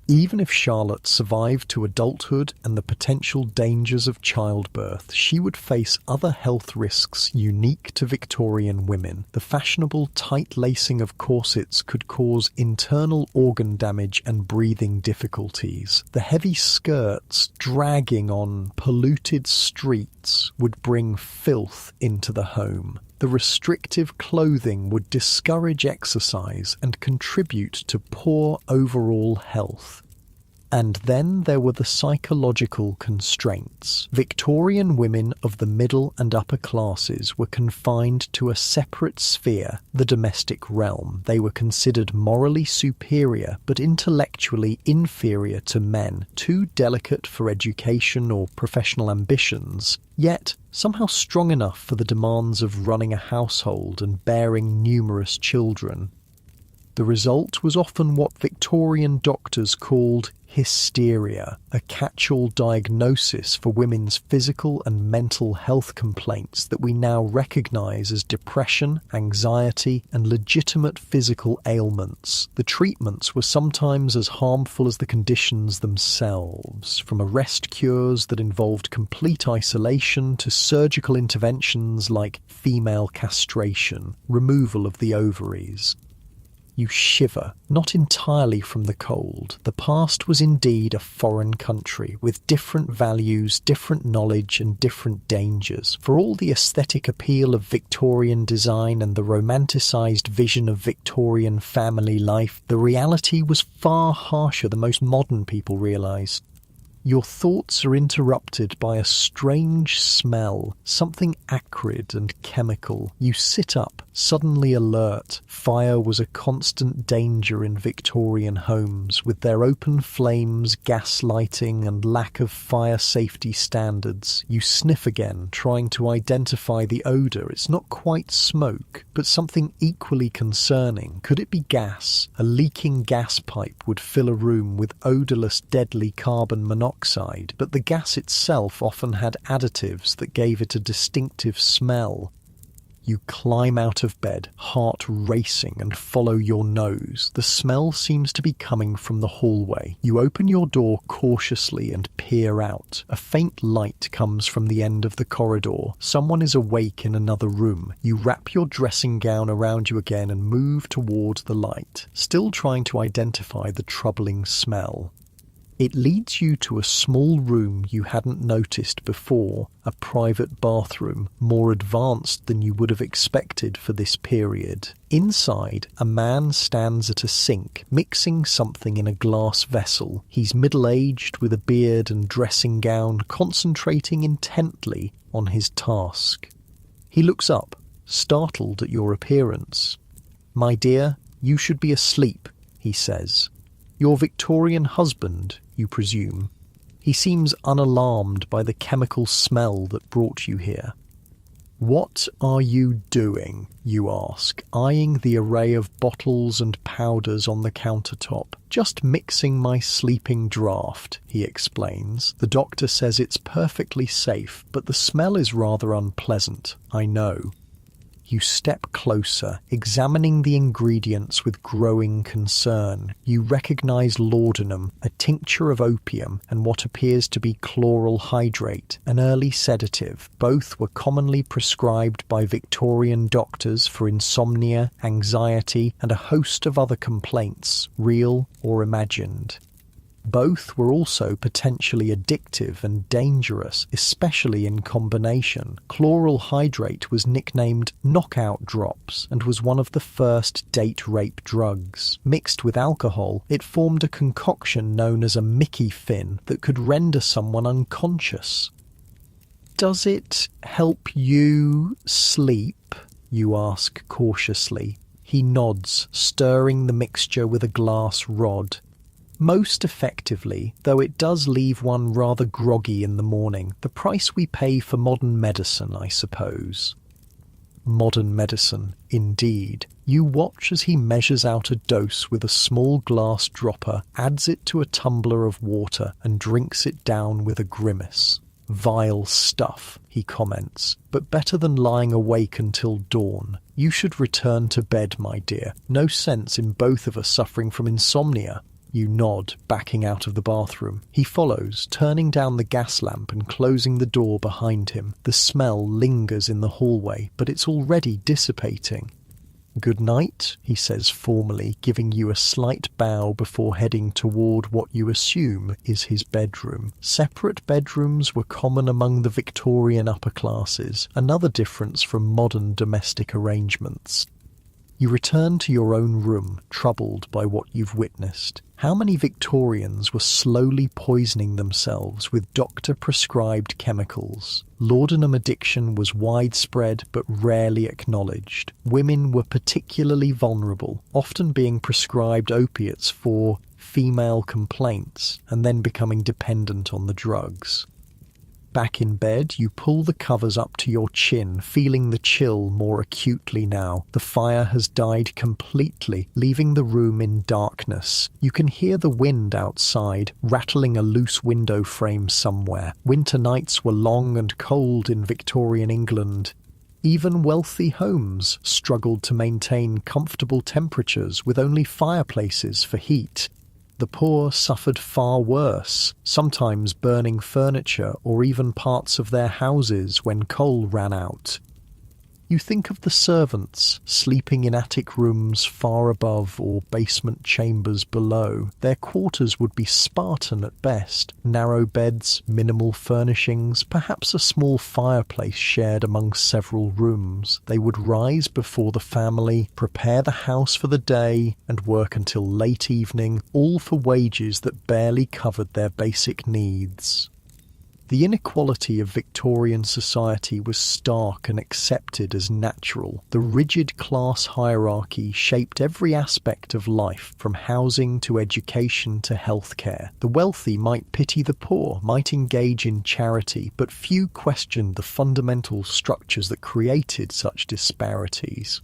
[SPEAKER 1] Even if Charlotte survived to adulthood and the potential dangers of childbirth, she would face other health risks unique to Victorian women. The fashionable tight lacing of corsets could cause internal organ damage and breathing difficulties. The heavy skirts dragging on polluted streets would bring filth into the home. The restrictive clothing would discourage exercise and contribute to poor overall health. And then there were the psychological constraints. Victorian women of the middle and upper classes were confined to a separate sphere, the domestic realm. They were considered morally superior but intellectually inferior to men, too delicate for education or professional ambitions, yet somehow strong enough for the demands of running a household and bearing numerous children. The result was often what Victorian doctors called hysteria, a catch-all diagnosis for women's physical and mental health complaints that we now recognise as depression, anxiety, and legitimate physical ailments. The treatments were sometimes as harmful as the conditions themselves, from arrest cures that involved complete isolation to surgical interventions like female castration, removal of the ovaries. You shiver, not entirely from the cold. The past was indeed a foreign country, with different values, different knowledge, and different dangers. For all the aesthetic appeal of Victorian design and the romanticised vision of Victorian family life, the reality was far harsher than most modern people realise. Your thoughts are interrupted by a strange smell, something acrid and chemical. You sit up, suddenly alert. Fire was a constant danger in Victorian homes, with their open flames, gas lighting, and lack of fire safety standards. You sniff again, trying to identify the odour. It's not quite smoke, but something equally concerning. Could it be gas? A leaking gas pipe would fill a room with odourless, deadly carbon monoxide, but the gas itself often had additives that gave it a distinctive smell. You climb out of bed, heart racing, and follow your nose. The smell seems to be coming from the hallway. You open your door cautiously and peer out. A faint light comes from the end of the corridor. Someone is awake in another room. You wrap your dressing gown around you again and move toward the light, still trying to identify the troubling smell. It leads you to a small room you hadn't noticed before, a private bathroom, more advanced than you would have expected for this period. Inside, a man stands at a sink, mixing something in a glass vessel. He's middle-aged with a beard and dressing gown, concentrating intently on his task. He looks up, startled at your appearance. "My dear, you should be asleep," he says. "Your Victorian husband, you presume." He seems unalarmed by the chemical smell that brought you here. "What are you doing?" you ask, eyeing the array of bottles and powders on the countertop. "Just mixing my sleeping draught," he explains. "The doctor says it's perfectly safe, but the smell is rather unpleasant, I know." You step closer, examining the ingredients with growing concern. You recognize laudanum, a tincture of opium, and what appears to be chloral hydrate, an early sedative. Both were commonly prescribed by Victorian doctors for insomnia, anxiety, and a host of other complaints, real or imagined. Both were also potentially addictive and dangerous, especially in combination. Chloral hydrate was nicknamed knockout drops and was one of the first date rape drugs. Mixed with alcohol, it formed a concoction known as a Mickey fin that could render someone unconscious. "Does it help you sleep?" you ask cautiously. He nods, stirring the mixture with a glass rod. "Most effectively, though it does leave one rather groggy in the morning. The price we pay for modern medicine, I suppose." Modern medicine, indeed. You watch as he measures out a dose with a small glass dropper, adds it to a tumbler of water, and drinks it down with a grimace. "Vile stuff," he comments, "but better than lying awake until dawn. You should return to bed, my dear. No sense in both of us suffering from insomnia." You nod, backing out of the bathroom. He follows, turning down the gas lamp and closing the door behind him. The smell lingers in the hallway, but it's already dissipating. "Good night," he says formally, giving you a slight bow before heading toward what you assume is his bedroom. Separate bedrooms were common among the Victorian upper classes, another difference from modern domestic arrangements. You return to your own room, troubled by what you've witnessed. How many Victorians were slowly poisoning themselves with doctor-prescribed chemicals? Laudanum addiction was widespread but rarely acknowledged. Women were particularly vulnerable, often being prescribed opiates for female complaints and then becoming dependent on the drugs. Back in bed, you pull the covers up to your chin, feeling the chill more acutely now. The fire has died completely, leaving the room in darkness. You can hear the wind outside, rattling a loose window frame somewhere. Winter nights were long and cold in Victorian England. Even wealthy homes struggled to maintain comfortable temperatures with only fireplaces for heat. The poor suffered far worse, sometimes burning furniture or even parts of their houses when coal ran out. You think of the servants sleeping in attic rooms far above or basement chambers below. Their quarters would be Spartan at best. Narrow beds, minimal furnishings, perhaps a small fireplace shared among several rooms. They would rise before the family, prepare the house for the day, and work until late evening, all for wages that barely covered their basic needs. The inequality of Victorian society was stark and accepted as natural. The rigid class hierarchy shaped every aspect of life, from housing to education to healthcare. The wealthy might pity the poor, might engage in charity, but few questioned the fundamental structures that created such disparities.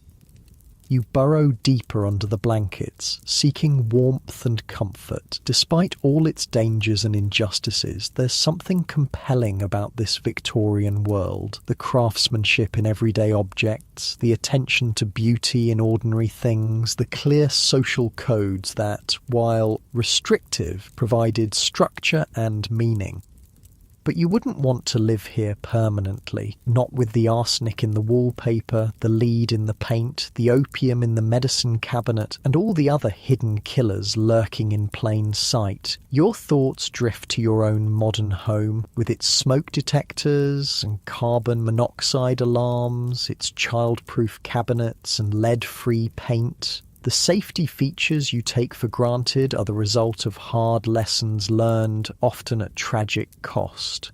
[SPEAKER 1] You burrow deeper under the blankets, seeking warmth and comfort. Despite all its dangers and injustices, there's something compelling about this Victorian world. The craftsmanship in everyday objects, the attention to beauty in ordinary things, the clear social codes that, while restrictive, provided structure and meaning. But you wouldn't want to live here permanently, not with the arsenic in the wallpaper, the lead in the paint, the opium in the medicine cabinet, and all the other hidden killers lurking in plain sight. Your thoughts drift to your own modern home, with its smoke detectors and carbon monoxide alarms, its child-proof cabinets and lead-free paint. The safety features you take for granted are the result of hard lessons learned, often at tragic cost.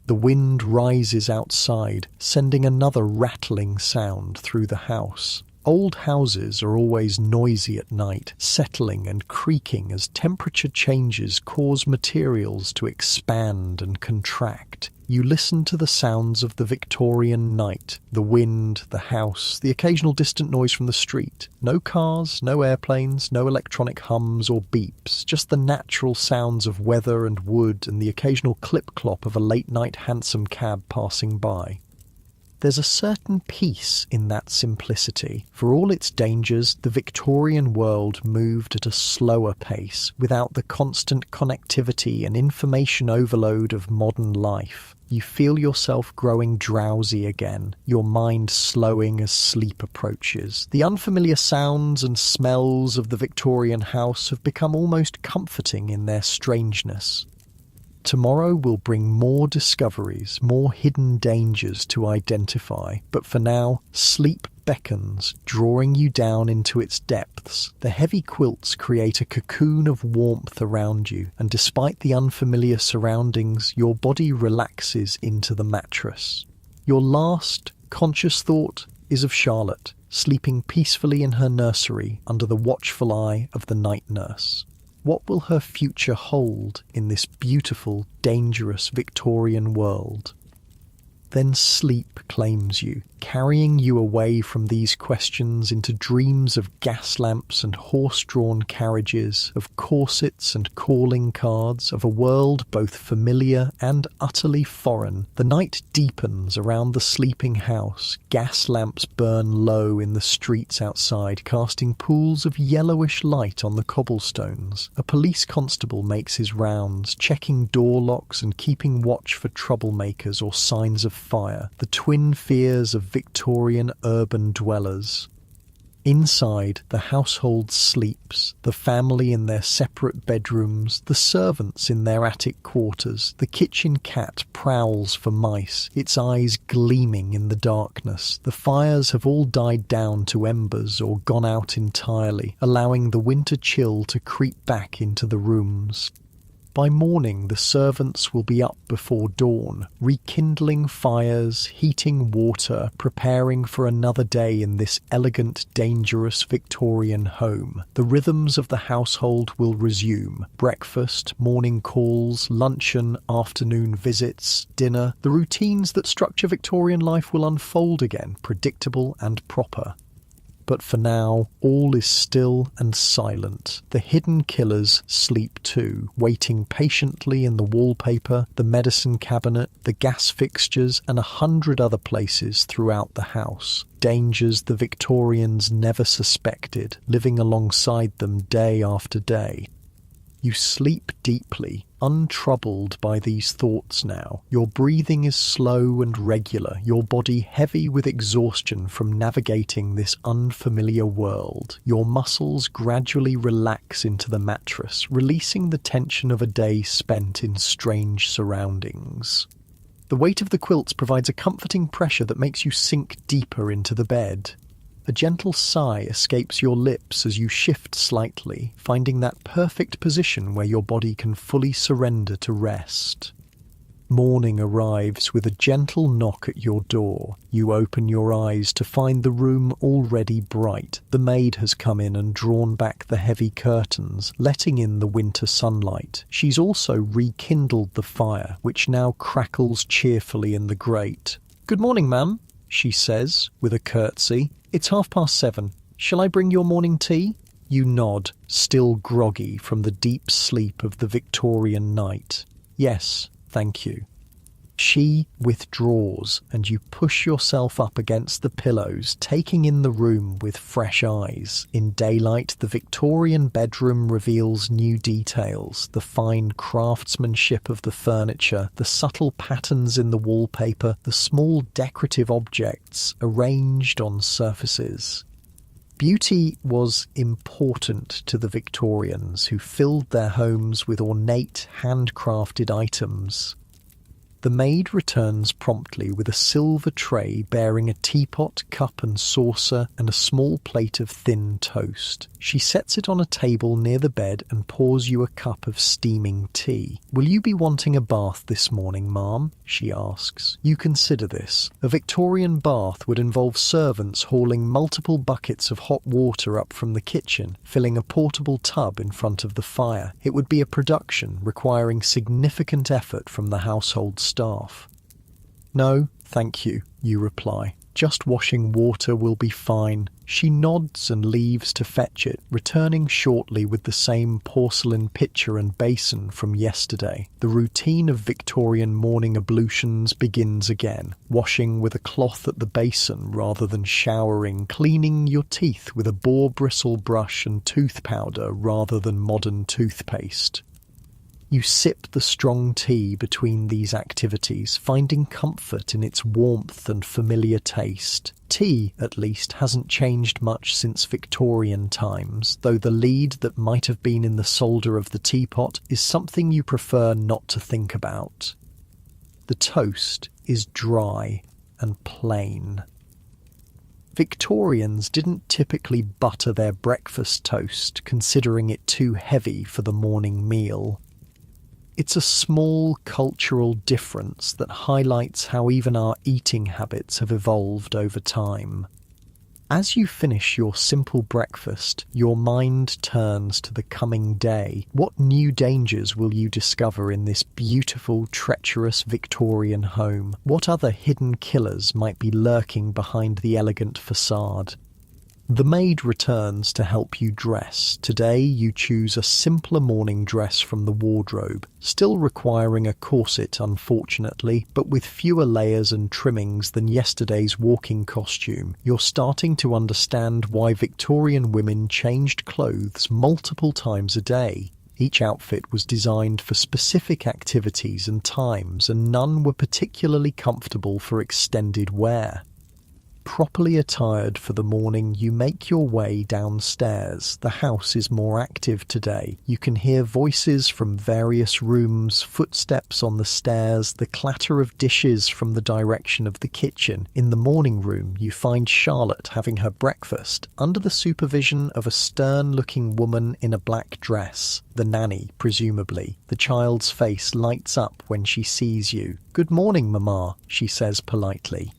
[SPEAKER 1] The wind rises outside, sending another rattling sound through the house. Old houses are always noisy at night, settling and creaking as temperature changes cause materials to expand and contract. You listen to the sounds of the Victorian night, the wind, the house, the occasional distant noise from the street. No cars, no airplanes, no electronic hums or beeps, just the natural sounds of weather and wood and the occasional clip-clop of a late-night hansom cab passing by. There's a certain peace in that simplicity. For all its dangers, the Victorian world moved at a slower pace, without the constant connectivity and information overload of modern life. You feel yourself growing drowsy again, your mind slowing as sleep approaches. The unfamiliar sounds and smells of the Victorian house have become almost comforting in their strangeness. Tomorrow will bring more discoveries, more hidden dangers to identify, but for now, sleep beckons, drawing you down into its depths. The heavy quilts create a cocoon of warmth around you, and despite the unfamiliar surroundings, your body relaxes into the mattress. Your last conscious thought is of Charlotte, sleeping peacefully in her nursery under the watchful eye of the night nurse. What will her future hold in this beautiful, dangerous Victorian world? Then sleep claims you, carrying you away from these questions into dreams of gas lamps and horse-drawn carriages, of corsets and calling cards, of a world both familiar and utterly foreign. The night deepens around the sleeping house. Gas lamps burn low in the streets outside, casting pools of yellowish light on the cobblestones. A police constable makes his rounds, checking door locks and keeping watch for troublemakers or signs of fire, the twin fears of Victorian urban dwellers. Inside, the household sleeps, the family in their separate bedrooms, the servants in their attic quarters. The kitchen cat prowls for mice, its eyes gleaming in the darkness. The fires have all died down to embers or gone out entirely, allowing the winter chill to creep back into the rooms. By morning, the servants will be up before dawn, rekindling fires, heating water, preparing for another day in this elegant, dangerous Victorian home. The rhythms of the household will resume. Breakfast, morning calls, luncheon, afternoon visits, dinner. The routines that structure Victorian life will unfold again, predictable and proper. But for now, all is still and silent. The hidden killers sleep too, waiting patiently in the wallpaper, the medicine cabinet, the gas fixtures, and 100 other places throughout the house. Dangers the Victorians never suspected, living alongside them day after day. You sleep deeply, untroubled by these thoughts now. Your breathing is slow and regular, your body heavy with exhaustion from navigating this unfamiliar world. Your muscles gradually relax into the mattress, releasing the tension of a day spent in strange surroundings. The weight of the quilts provides a comforting pressure that makes you sink deeper into the bed. A gentle sigh escapes your lips as you shift slightly, finding that perfect position where your body can fully surrender to rest. Morning arrives with a gentle knock at your door. You open your eyes to find the room already bright. The maid has come in and drawn back the heavy curtains, letting in the winter sunlight. She's also rekindled the fire, which now crackles cheerfully in the grate. "Good morning, ma'am," she says, with a curtsy. "It's 7:30. Shall I bring your morning tea?" You nod, still groggy from the deep sleep of the Victorian night. "Yes, thank you." She withdraws, and you push yourself up against the pillows, taking in the room with fresh eyes. In daylight, the Victorian bedroom reveals new details: the fine craftsmanship of the furniture, the subtle patterns in the wallpaper, the small decorative objects arranged on surfaces. Beauty was important to the Victorians, who filled their homes with ornate, handcrafted items. The maid returns promptly with a silver tray bearing a teapot, cup and saucer, and a small plate of thin toast. She sets it on a table near the bed and pours you a cup of steaming tea. "Will you be wanting a bath this morning, ma'am?" she asks. You consider this. A Victorian bath would involve servants hauling multiple buckets of hot water up from the kitchen, filling a portable tub in front of the fire. It would be a production requiring significant effort from the household staff. No, thank you, you reply. Just washing water will be fine. She nods and leaves to fetch it, returning shortly with the same porcelain pitcher and basin from yesterday. The routine of Victorian morning ablutions begins again, washing with a cloth at the basin rather than showering, cleaning your teeth with a boar bristle brush and tooth powder rather than modern toothpaste. You sip the strong tea between these activities, finding comfort in its warmth and familiar taste. Tea, at least, hasn't changed much since Victorian times, though the lead that might have been in the solder of the teapot is something you prefer not to think about. The toast is dry and plain. Victorians didn't typically butter their breakfast toast, considering it too heavy for the morning meal. It's a small cultural difference that highlights how even our eating habits have evolved over time. As you finish your simple breakfast, your mind turns to the coming day. What new dangers will you discover in this beautiful, treacherous Victorian home? What other hidden killers might be lurking behind the elegant facade? The maid returns to help you dress. Today you choose a simpler morning dress from the wardrobe, still requiring a corset unfortunately, but with fewer layers and trimmings than yesterday's walking costume. You're starting to understand why Victorian women changed clothes multiple times a day. Each outfit was designed for specific activities and times, and none were particularly comfortable for extended wear. Properly attired for the morning, you make your way downstairs. The house is more active today. You can hear voices from various rooms, footsteps on the stairs, the clatter of dishes from the direction of the kitchen. In the morning room, you find Charlotte having her breakfast, under the supervision of a stern-looking woman in a black dress. The nanny, presumably. The child's face lights up when she sees you. "Good morning, Mamma," she says politely.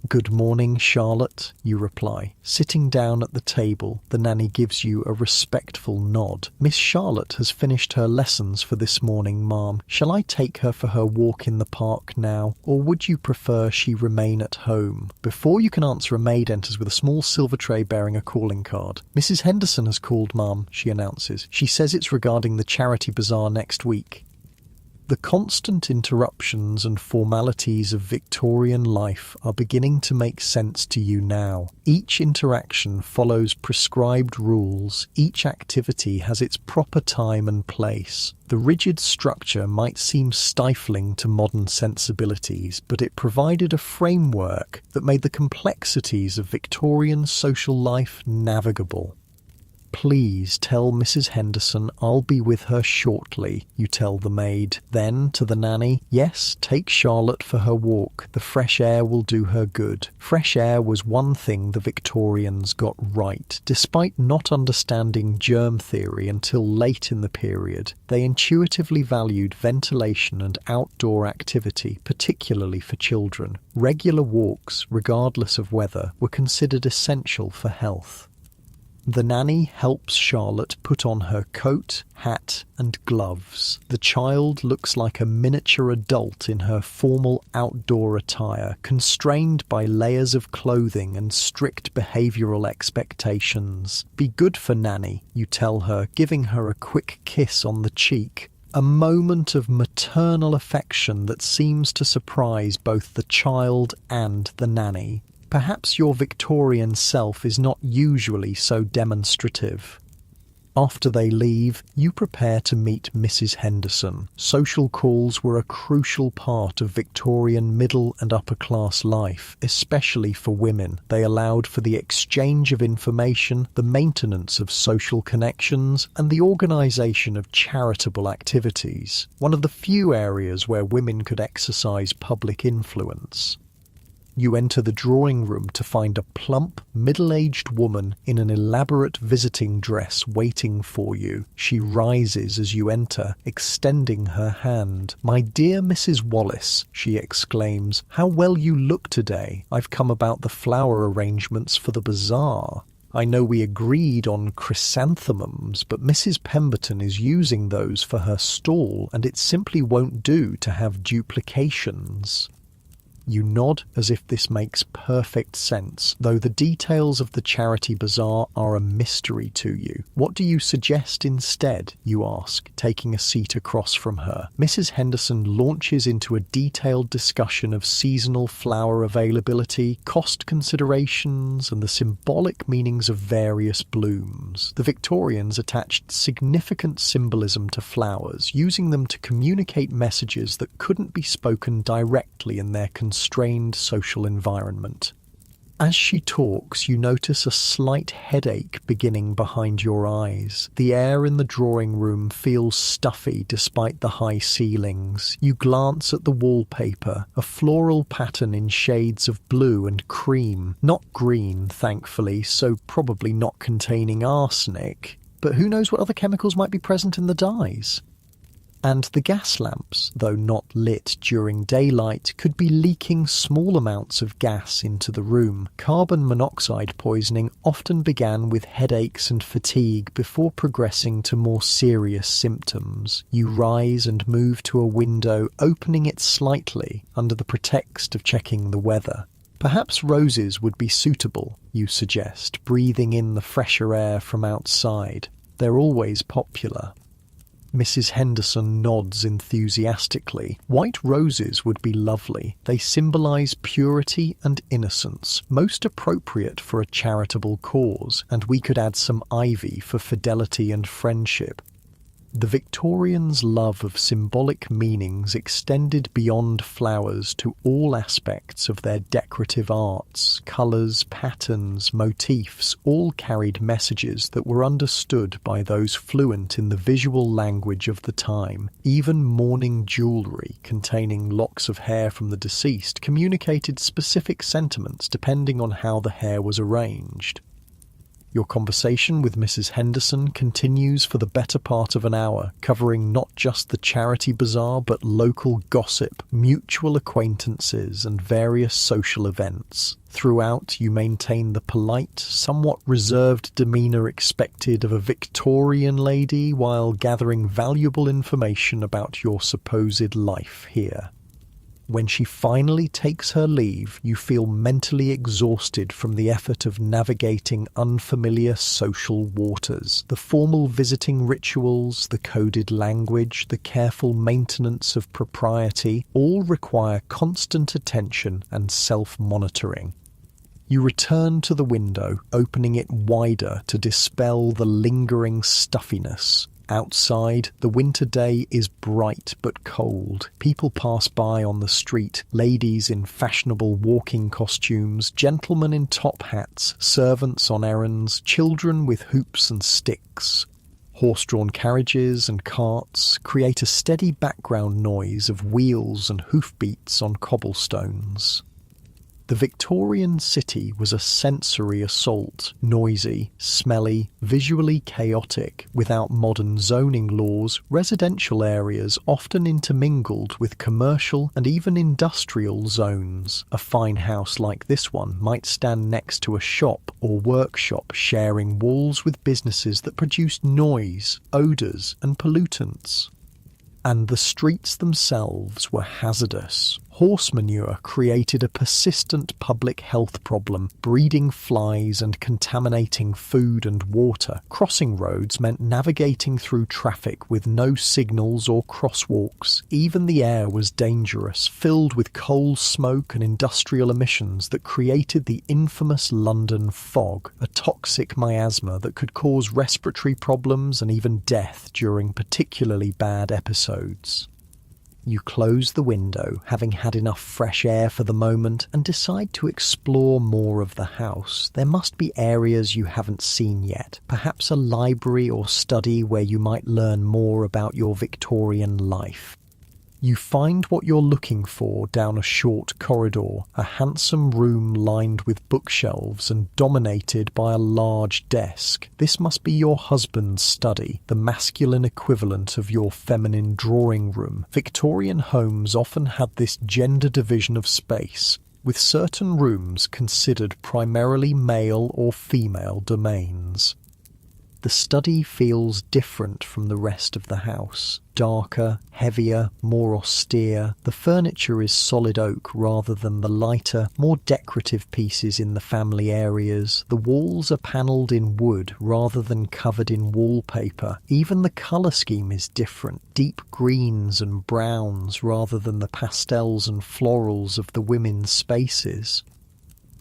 [SPEAKER 1] "Good morning, Charlotte," you reply. Sitting down at the table, the nanny gives you a respectful nod. "Miss Charlotte has finished her lessons for this morning, ma'am. Shall I take her for her walk in the park now, or would you prefer she remain at home?" Before you can answer, a maid enters with a small silver tray bearing a calling card. "Mrs. Henderson has called, ma'am," she announces. "She says it's regarding the charity bazaar next week." The constant interruptions and formalities of Victorian life are beginning to make sense to you now. Each interaction follows prescribed rules. Each activity has its proper time and place. The rigid structure might seem stifling to modern sensibilities, but it provided a framework that made the complexities of Victorian social life navigable. "Please tell Mrs. Henderson I'll be with her shortly," you tell the maid. Then, to the nanny, "Yes, take Charlotte for her walk. The fresh air will do her good." Fresh air was one thing the Victorians got right. Despite not understanding germ theory until late in the period, they intuitively valued ventilation and outdoor activity, particularly for children. Regular walks, regardless of weather, were considered essential for health. The nanny helps Charlotte put on her coat, hat, and gloves. The child looks like a miniature adult in her formal outdoor attire, constrained by layers of clothing and strict behavioral expectations. "Be good for Nanny," you tell her, giving her a quick kiss on the cheek. A moment of maternal affection that seems to surprise both the child and the nanny. Perhaps your Victorian self is not usually so demonstrative. After they leave, you prepare to meet Mrs. Henderson. Social calls were a crucial part of Victorian middle and upper class life, especially for women. They allowed for the exchange of information, the maintenance of social connections, and the organisation of charitable activities, one of the few areas where women could exercise public influence. You enter the drawing room to find a plump, middle-aged woman in an elaborate visiting dress waiting for you. She rises as you enter, extending her hand. "My dear Mrs. Wallace," she exclaims, "how well you look today. I've come about the flower arrangements for the bazaar. I know we agreed on chrysanthemums, but Mrs. Pemberton is using those for her stall, and it simply won't do to have duplications." You nod as if this makes perfect sense, though the details of the charity bazaar are a mystery to you. What do you suggest instead, you ask, taking a seat across from her. Mrs. Henderson launches into a detailed discussion of seasonal flower availability, cost considerations, and the symbolic meanings of various blooms. The Victorians attached significant symbolism to flowers, using them to communicate messages that couldn't be spoken directly in their constrained social environment. As she talks, you notice a slight headache beginning behind your eyes. The air in the drawing room feels stuffy despite the high ceilings. You glance at the wallpaper, a floral pattern in shades of blue and cream. Not green, thankfully, so probably not containing arsenic. But who knows what other chemicals might be present in the dyes? And the gas lamps, though not lit during daylight, could be leaking small amounts of gas into the room. Carbon monoxide poisoning often began with headaches and fatigue before progressing to more serious symptoms. You rise and move to a window, opening it slightly under the pretext of checking the weather. Perhaps roses would be suitable, you suggest, breathing in the fresher air from outside. They're always popular. Mrs. Henderson nods enthusiastically. White roses would be lovely. They symbolise purity and innocence, most appropriate for a charitable cause, and we could add some ivy for fidelity and friendship. The Victorians' love of symbolic meanings extended beyond flowers to all aspects of their decorative arts. Colours, patterns, motifs all carried messages that were understood by those fluent in the visual language of the time. Even mourning jewellery containing locks of hair from the deceased communicated specific sentiments depending on how the hair was arranged. Your conversation with Mrs. Henderson continues for the better part of an hour, covering not just the charity bazaar but local gossip, mutual acquaintances, and various social events. Throughout, you maintain the polite, somewhat reserved demeanour expected of a Victorian lady while gathering valuable information about your supposed life here. When she finally takes her leave, you feel mentally exhausted from the effort of navigating unfamiliar social waters. The formal visiting rituals, the coded language, the careful maintenance of propriety all require constant attention and self-monitoring. You return to the window, opening it wider to dispel the lingering stuffiness. Outside, the winter day is bright but cold. People pass by on the street, ladies in fashionable walking costumes, gentlemen in top hats, servants on errands, children with hoops and sticks. Horse-drawn carriages and carts create a steady background noise of wheels and hoofbeats on cobblestones. The Victorian city was a sensory assault, noisy, smelly, visually chaotic. Without modern zoning laws, residential areas often intermingled with commercial and even industrial zones. A fine house like this one might stand next to a shop or workshop, sharing walls with businesses that produced noise, odours and pollutants. And the streets themselves were hazardous. Horse manure created a persistent public health problem, breeding flies and contaminating food and water. Crossing roads meant navigating through traffic with no signals or crosswalks. Even the air was dangerous, filled with coal smoke and industrial emissions that created the infamous London fog, a toxic miasma that could cause respiratory problems and even death during particularly bad episodes. You close the window, having had enough fresh air for the moment, and decide to explore more of the house. There must be areas you haven't seen yet, perhaps a library or study where you might learn more about your Victorian life. You find what you're looking for down a short corridor, a handsome room lined with bookshelves and dominated by a large desk. This must be your husband's study, the masculine equivalent of your feminine drawing room. Victorian homes often had this gender division of space, with certain rooms considered primarily male or female domains. the study feels different from the rest of the house. Darker, heavier, more austere. The furniture is solid oak rather than the lighter, more decorative pieces in the family areas. The walls are panelled in wood rather than covered in wallpaper. Even the colour scheme is different. Deep greens and browns rather than the pastels and florals of the women's spaces.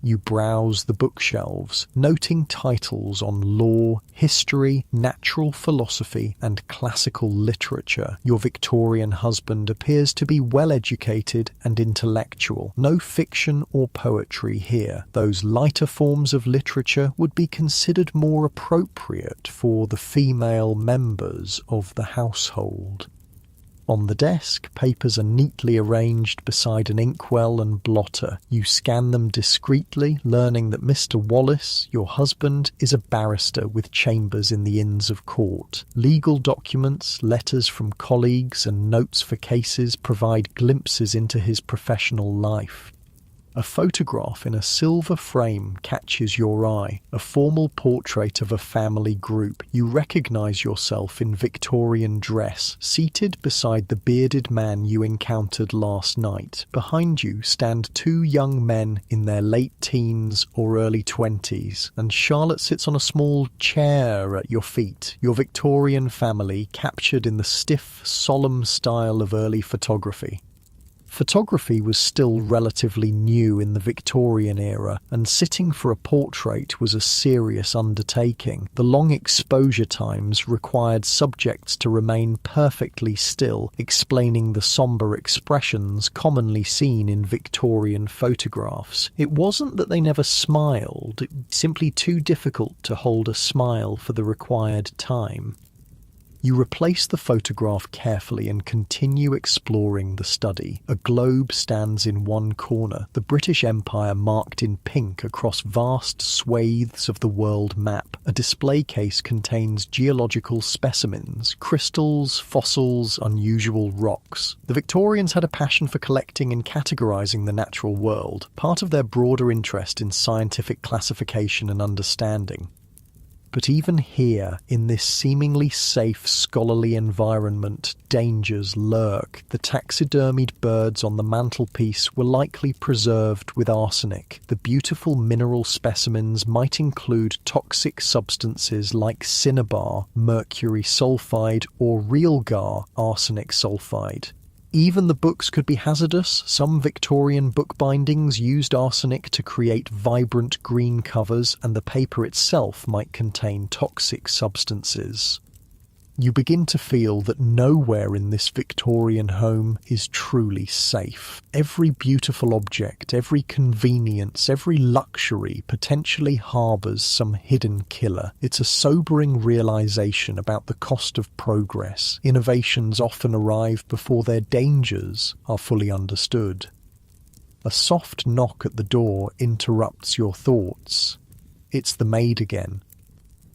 [SPEAKER 1] You browse the bookshelves, noting titles on law, history, natural philosophy, and classical literature. Your Victorian husband appears to be well-educated and intellectual. No fiction or poetry here. Those lighter forms of literature would be considered more appropriate for the female members of the household. On the desk, papers are neatly arranged beside an inkwell and blotter. You scan them discreetly, learning that Mr. Wallace, your husband, is a barrister with chambers in the Inns of Court. Legal documents, letters from colleagues, and notes for cases provide glimpses into his professional life. A photograph in a silver frame catches your eye, a formal portrait of a family group. You recognise yourself in Victorian dress, seated beside the bearded man you encountered last night. Behind you stand two young men in their late teens or early 20s, and Charlotte sits on a small chair at your feet, your Victorian family captured in the stiff, solemn style of early photography. Photography was still relatively new in the Victorian era, and sitting for a portrait was a serious undertaking. The long exposure times required subjects to remain perfectly still, explaining the sombre expressions commonly seen in Victorian photographs. It wasn't that they never smiled, it was simply too difficult to hold a smile for the required time. You replace the photograph carefully and continue exploring the study. A globe stands in one corner, the British Empire marked in pink across vast swathes of the world map. A display case contains geological specimens, crystals, fossils, unusual rocks. The Victorians had a passion for collecting and categorising the natural world, part of their broader interest in scientific classification and understanding. But even here, in this seemingly safe, scholarly environment, dangers lurk. The taxidermied birds on the mantelpiece were likely preserved with arsenic. The beautiful mineral specimens might include toxic substances like cinnabar, mercury sulfide, or realgar, arsenic sulfide. Even the books could be hazardous. Some Victorian bookbindings used arsenic to create vibrant green covers, and the paper itself might contain toxic substances. You begin to feel that nowhere in this Victorian home is truly safe. Every beautiful object, every convenience, every luxury potentially harbours some hidden killer. It's a sobering realisation about the cost of progress. Innovations often arrive before their dangers are fully understood. A soft knock at the door interrupts your thoughts. It's the maid again.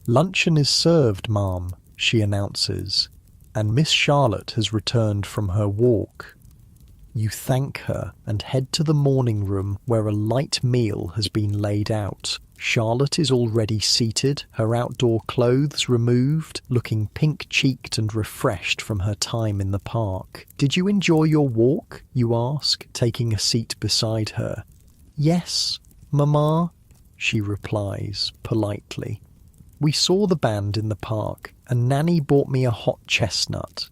[SPEAKER 1] "Luncheon is served, ma'am," she announces, "and Miss Charlotte has returned from her walk." You thank her and head to the morning room where a light meal has been laid out. Charlotte is already seated, her outdoor clothes removed, looking pink-cheeked and refreshed from her time in the park. "Did you enjoy your walk?" you ask, taking a seat beside her. "Yes, Mamma," she replies politely. "We saw the band in the park, and Nanny bought me a hot chestnut."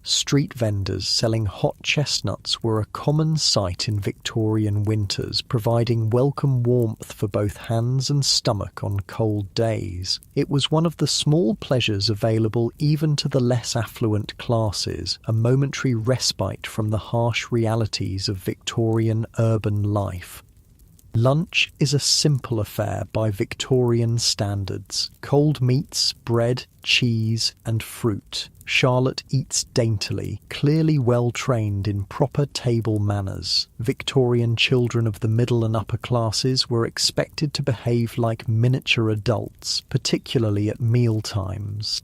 [SPEAKER 1] Street vendors selling hot chestnuts were a common sight in Victorian winters, providing welcome warmth for both hands and stomach on cold days. It was one of the small pleasures available even to the less affluent classes, a momentary respite from the harsh realities of Victorian urban life. Lunch is a simple affair by Victorian standards. Cold meats, bread, cheese, and fruit. Charlotte eats daintily, clearly well trained in proper table manners. Victorian children of the middle and upper classes were expected to behave like miniature adults, particularly at meal times.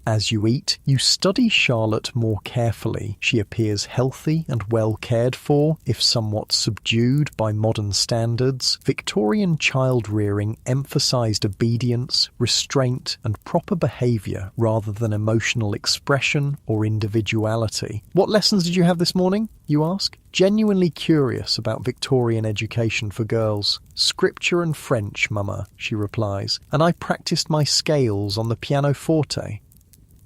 [SPEAKER 1] As you eat, you study Charlotte more carefully. She appears healthy and well cared for, if somewhat subdued by modern standards. Victorian child-rearing emphasized obedience, restraint, and proper behavior rather than emotional expression or individuality. What lessons did you have this morning, you ask? Genuinely curious about Victorian education for girls. Scripture and French, Mama, she replies, and I practiced my scales on the pianoforte.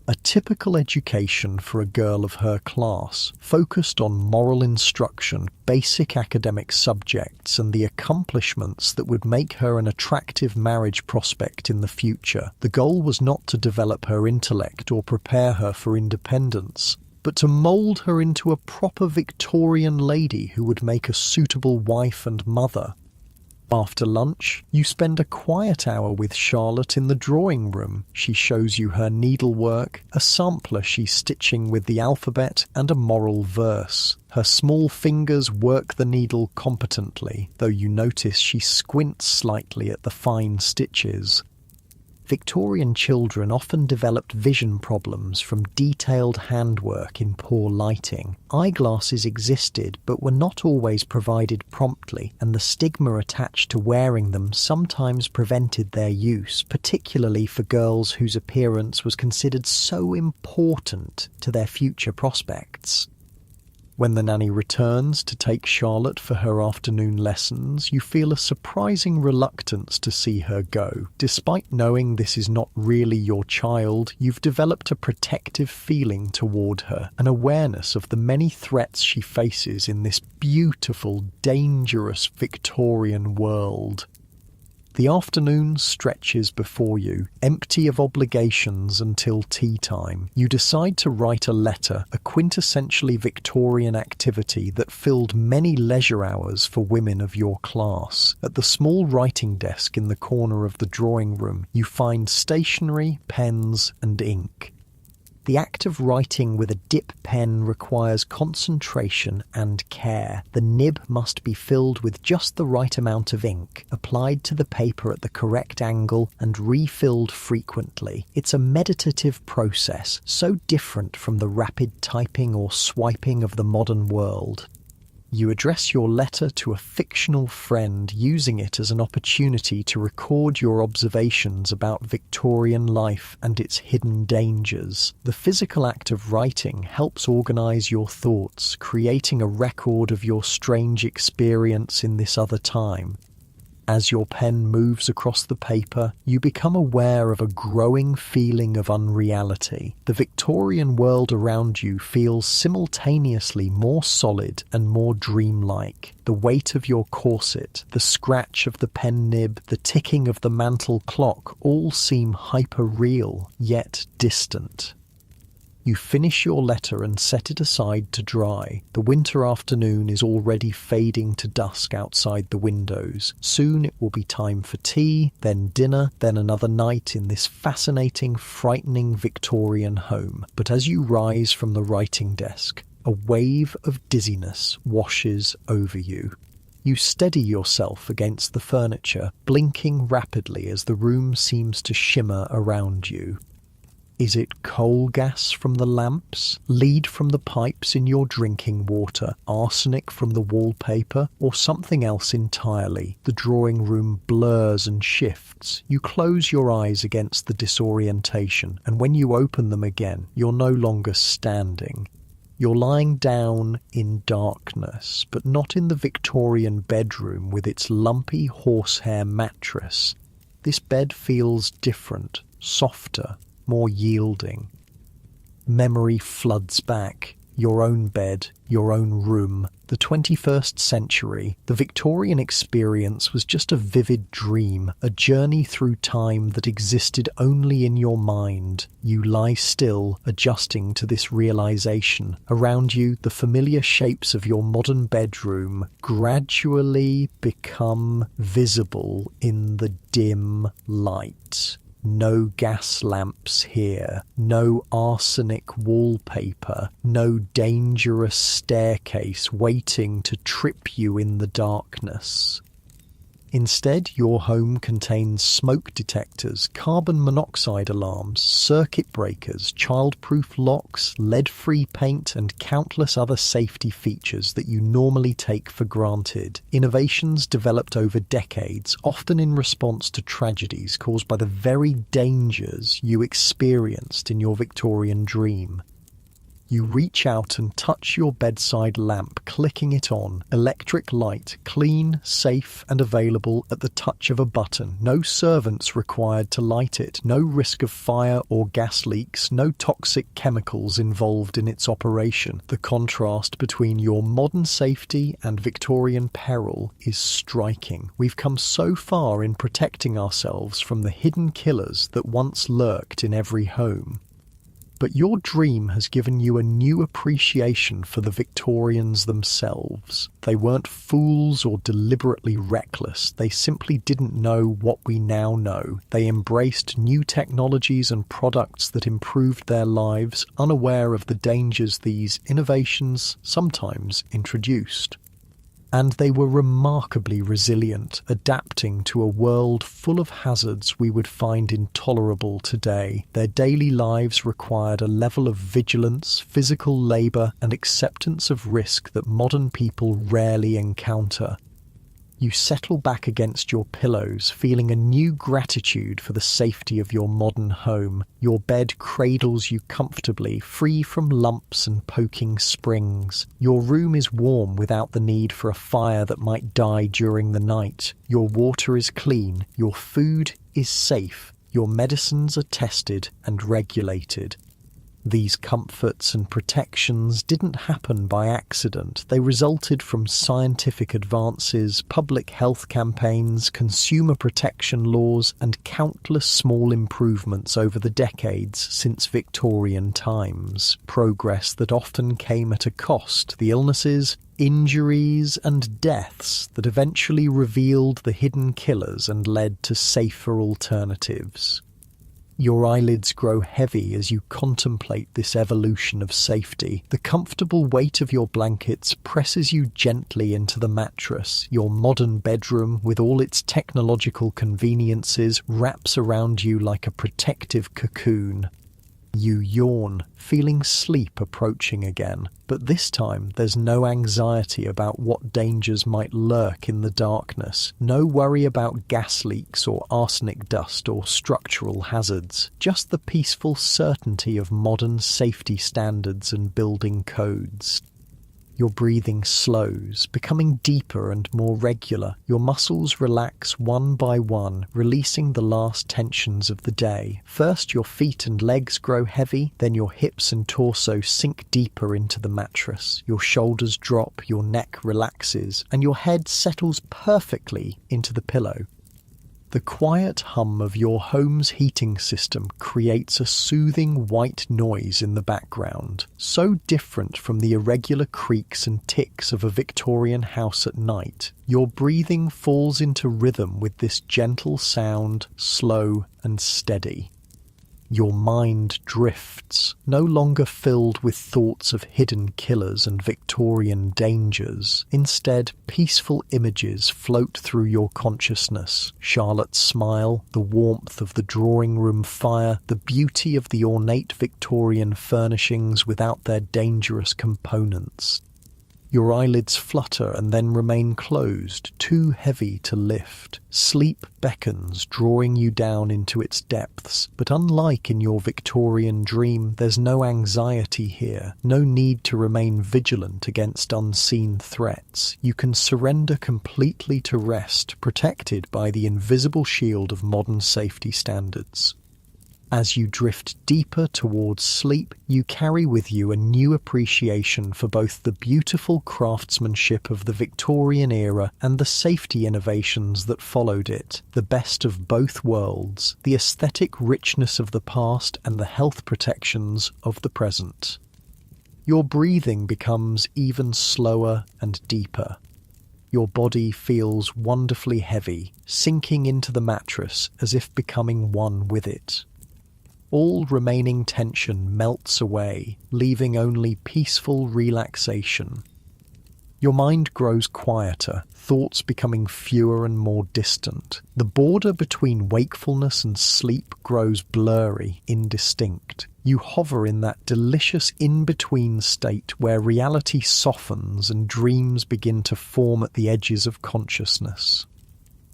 [SPEAKER 1] A typical education for a girl of her class, focused on moral instruction, basic academic subjects, and the accomplishments that would make her an attractive marriage prospect in the future. The goal was not to develop her intellect or prepare her for independence, but to mould her into a proper Victorian lady who would make a suitable wife and mother. After lunch, you spend a quiet hour with Charlotte in the drawing room. She shows you her needlework, a sampler she's stitching with the alphabet, and a moral verse. Her small fingers work the needle competently, though you notice she squints slightly at the fine stitches. Victorian children often developed vision problems from detailed handwork in poor lighting. Eyeglasses existed but were not always provided promptly, and the stigma attached to wearing them sometimes prevented their use, particularly for girls whose appearance was considered so important to their future prospects. When the nanny returns to take Charlotte for her afternoon lessons, you feel a surprising reluctance to see her go. Despite knowing this is not really your child, you've developed a protective feeling toward her, an awareness of the many threats she faces in this beautiful, dangerous Victorian world. The afternoon stretches before you, empty of obligations until tea time. You decide to write a letter, a quintessentially Victorian activity that filled many leisure hours for women of your class. At the small writing desk in the corner of the drawing room, you find stationery, pens, and ink. The act of writing with a dip pen requires concentration and care. The nib must be filled with just the right amount of ink, applied to the paper at the correct angle and refilled frequently. It's a meditative process, so different from the rapid typing or swiping of the modern world. You address your letter to a fictional friend, using it as an opportunity to record your observations about Victorian life and its hidden dangers. The physical act of writing helps organise your thoughts, creating a record of your strange experience in this other time. As your pen moves across the paper, you become aware of a growing feeling of unreality. The Victorian world around you feels simultaneously more solid and more dreamlike. The weight of your corset, the scratch of the pen nib, the ticking of the mantel clock all seem hyper-real, yet distant. You finish your letter and set it aside to dry. The winter afternoon is already fading to dusk outside the windows. Soon it will be time for tea, then dinner, then another night in this fascinating, frightening Victorian home. But as you rise from the writing desk, a wave of dizziness washes over you. You steady yourself against the furniture, blinking rapidly as the room seems to shimmer around you. Is it coal gas from the lamps, lead from the pipes in your drinking water, arsenic from the wallpaper, or something else entirely? The drawing room blurs and shifts. You close your eyes against the disorientation, and when you open them again, you're no longer standing. You're lying down in darkness, but not in the Victorian bedroom with its lumpy horsehair mattress. This bed feels different, softer, more yielding. Memory floods back. Your own bed, your own room. The 21st century, the Victorian experience was just a vivid dream, a journey through time that existed only in your mind. You lie still, adjusting to this realization. Around you, the familiar shapes of your modern bedroom gradually become visible in the dim light. No gas lamps here, no arsenic wallpaper, no dangerous staircase waiting to trip you in the darkness. Instead, your home contains smoke detectors, carbon monoxide alarms, circuit breakers, child-proof locks, lead-free paint, and countless other safety features that you normally take for granted. Innovations developed over decades, often in response to tragedies caused by the very dangers you experienced in your Victorian dream. You reach out and touch your bedside lamp, clicking it on. Electric light, clean, safe, and available at the touch of a button. No servants required to light it. No risk of fire or gas leaks. No toxic chemicals involved in its operation. The contrast between your modern safety and Victorian peril is striking. We've come so far in protecting ourselves from the hidden killers that once lurked in every home. But your dream has given you a new appreciation for the Victorians themselves. They weren't fools or deliberately reckless. They simply didn't know what we now know. They embraced new technologies and products that improved their lives, unaware of the dangers these innovations sometimes introduced. And they were remarkably resilient, adapting to a world full of hazards we would find intolerable today. Their daily lives required a level of vigilance, physical labour, and acceptance of risk that modern people rarely encounter. You settle back against your pillows, feeling a new gratitude for the safety of your modern home. Your bed cradles you comfortably, free from lumps and poking springs. Your room is warm without the need for a fire that might die during the night. Your water is clean. Your food is safe. Your medicines are tested and regulated. These comforts and protections didn't happen by accident. They resulted from scientific advances, public health campaigns, consumer protection laws, and countless small improvements over the decades since Victorian times. Progress that often came at a cost. The illnesses, injuries, and deaths that eventually revealed the hidden killers and led to safer alternatives. Your eyelids grow heavy as you contemplate this evolution of safety. The comfortable weight of your blankets presses you gently into the mattress. Your modern bedroom, with all its technological conveniences, wraps around you like a protective cocoon. You yawn, feeling sleep approaching again. But this time there's no anxiety about what dangers might lurk in the darkness. No worry about gas leaks or arsenic dust or structural hazards. Just the peaceful certainty of modern safety standards and building codes. Your breathing slows, becoming deeper and more regular. Your muscles relax one by one, releasing the last tensions of the day. First, your feet and legs grow heavy, then your hips and torso sink deeper into the mattress. Your shoulders drop, your neck relaxes, and your head settles perfectly into the pillow. The quiet hum of your home's heating system creates a soothing white noise in the background, so different from the irregular creaks and ticks of a Victorian house at night. Your breathing falls into rhythm with this gentle sound, slow and steady. Your mind drifts, no longer filled with thoughts of hidden killers and Victorian dangers. Instead, peaceful images float through your consciousness. Charlotte's smile, the warmth of the drawing room fire, the beauty of the ornate Victorian furnishings without their dangerous components. Your eyelids flutter and then remain closed, too heavy to lift. Sleep beckons, drawing you down into its depths. But unlike in your Victorian dream, there's no anxiety here, no need to remain vigilant against unseen threats. You can surrender completely to rest, protected by the invisible shield of modern safety standards. As you drift deeper towards sleep, you carry with you a new appreciation for both the beautiful craftsmanship of the Victorian era and the safety innovations that followed it, the best of both worlds, the aesthetic richness of the past and the health protections of the present. Your breathing becomes even slower and deeper. Your body feels wonderfully heavy, sinking into the mattress as if becoming one with it. All remaining tension melts away, leaving only peaceful relaxation. Your mind grows quieter, thoughts becoming fewer and more distant. The border between wakefulness and sleep grows blurry, indistinct. You hover in that delicious in-between state where reality softens and dreams begin to form at the edges of consciousness.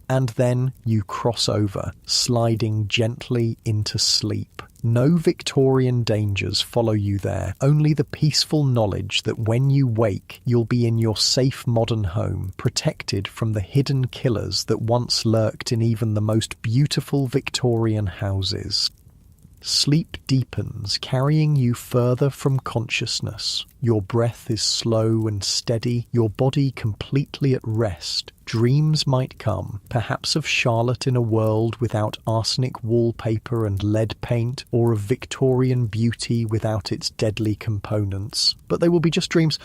[SPEAKER 1] And then you cross over, sliding gently into sleep. No Victorian dangers follow you there, only the peaceful knowledge that when you wake, you'll be in your safe modern home, protected from the hidden killers that once lurked in even the most beautiful Victorian houses. Sleep deepens, carrying you further from consciousness. Your breath is slow and steady, your body completely at rest. Dreams might come, perhaps of Charlotte in a world without arsenic wallpaper and lead paint, or of Victorian beauty without its deadly components. But they will be just dreams,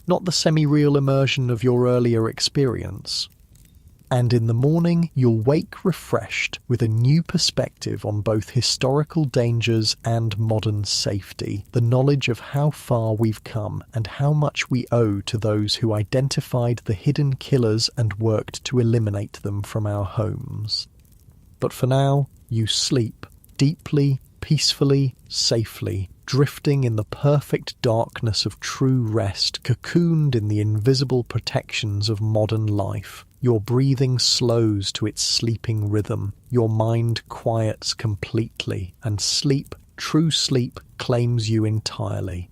[SPEAKER 1] not the semi-real immersion of your earlier experience. And in the morning, you'll wake refreshed with a new perspective on both historical dangers and modern safety, the knowledge of how far we've come and how much we owe to those who identified the hidden killers and worked to eliminate them from our homes. But for now, you sleep deeply, peacefully, safely, drifting in the perfect darkness of true rest, cocooned in the invisible protections of modern life. Your breathing slows to its sleeping rhythm, your mind quiets completely, and sleep, true sleep, claims you entirely.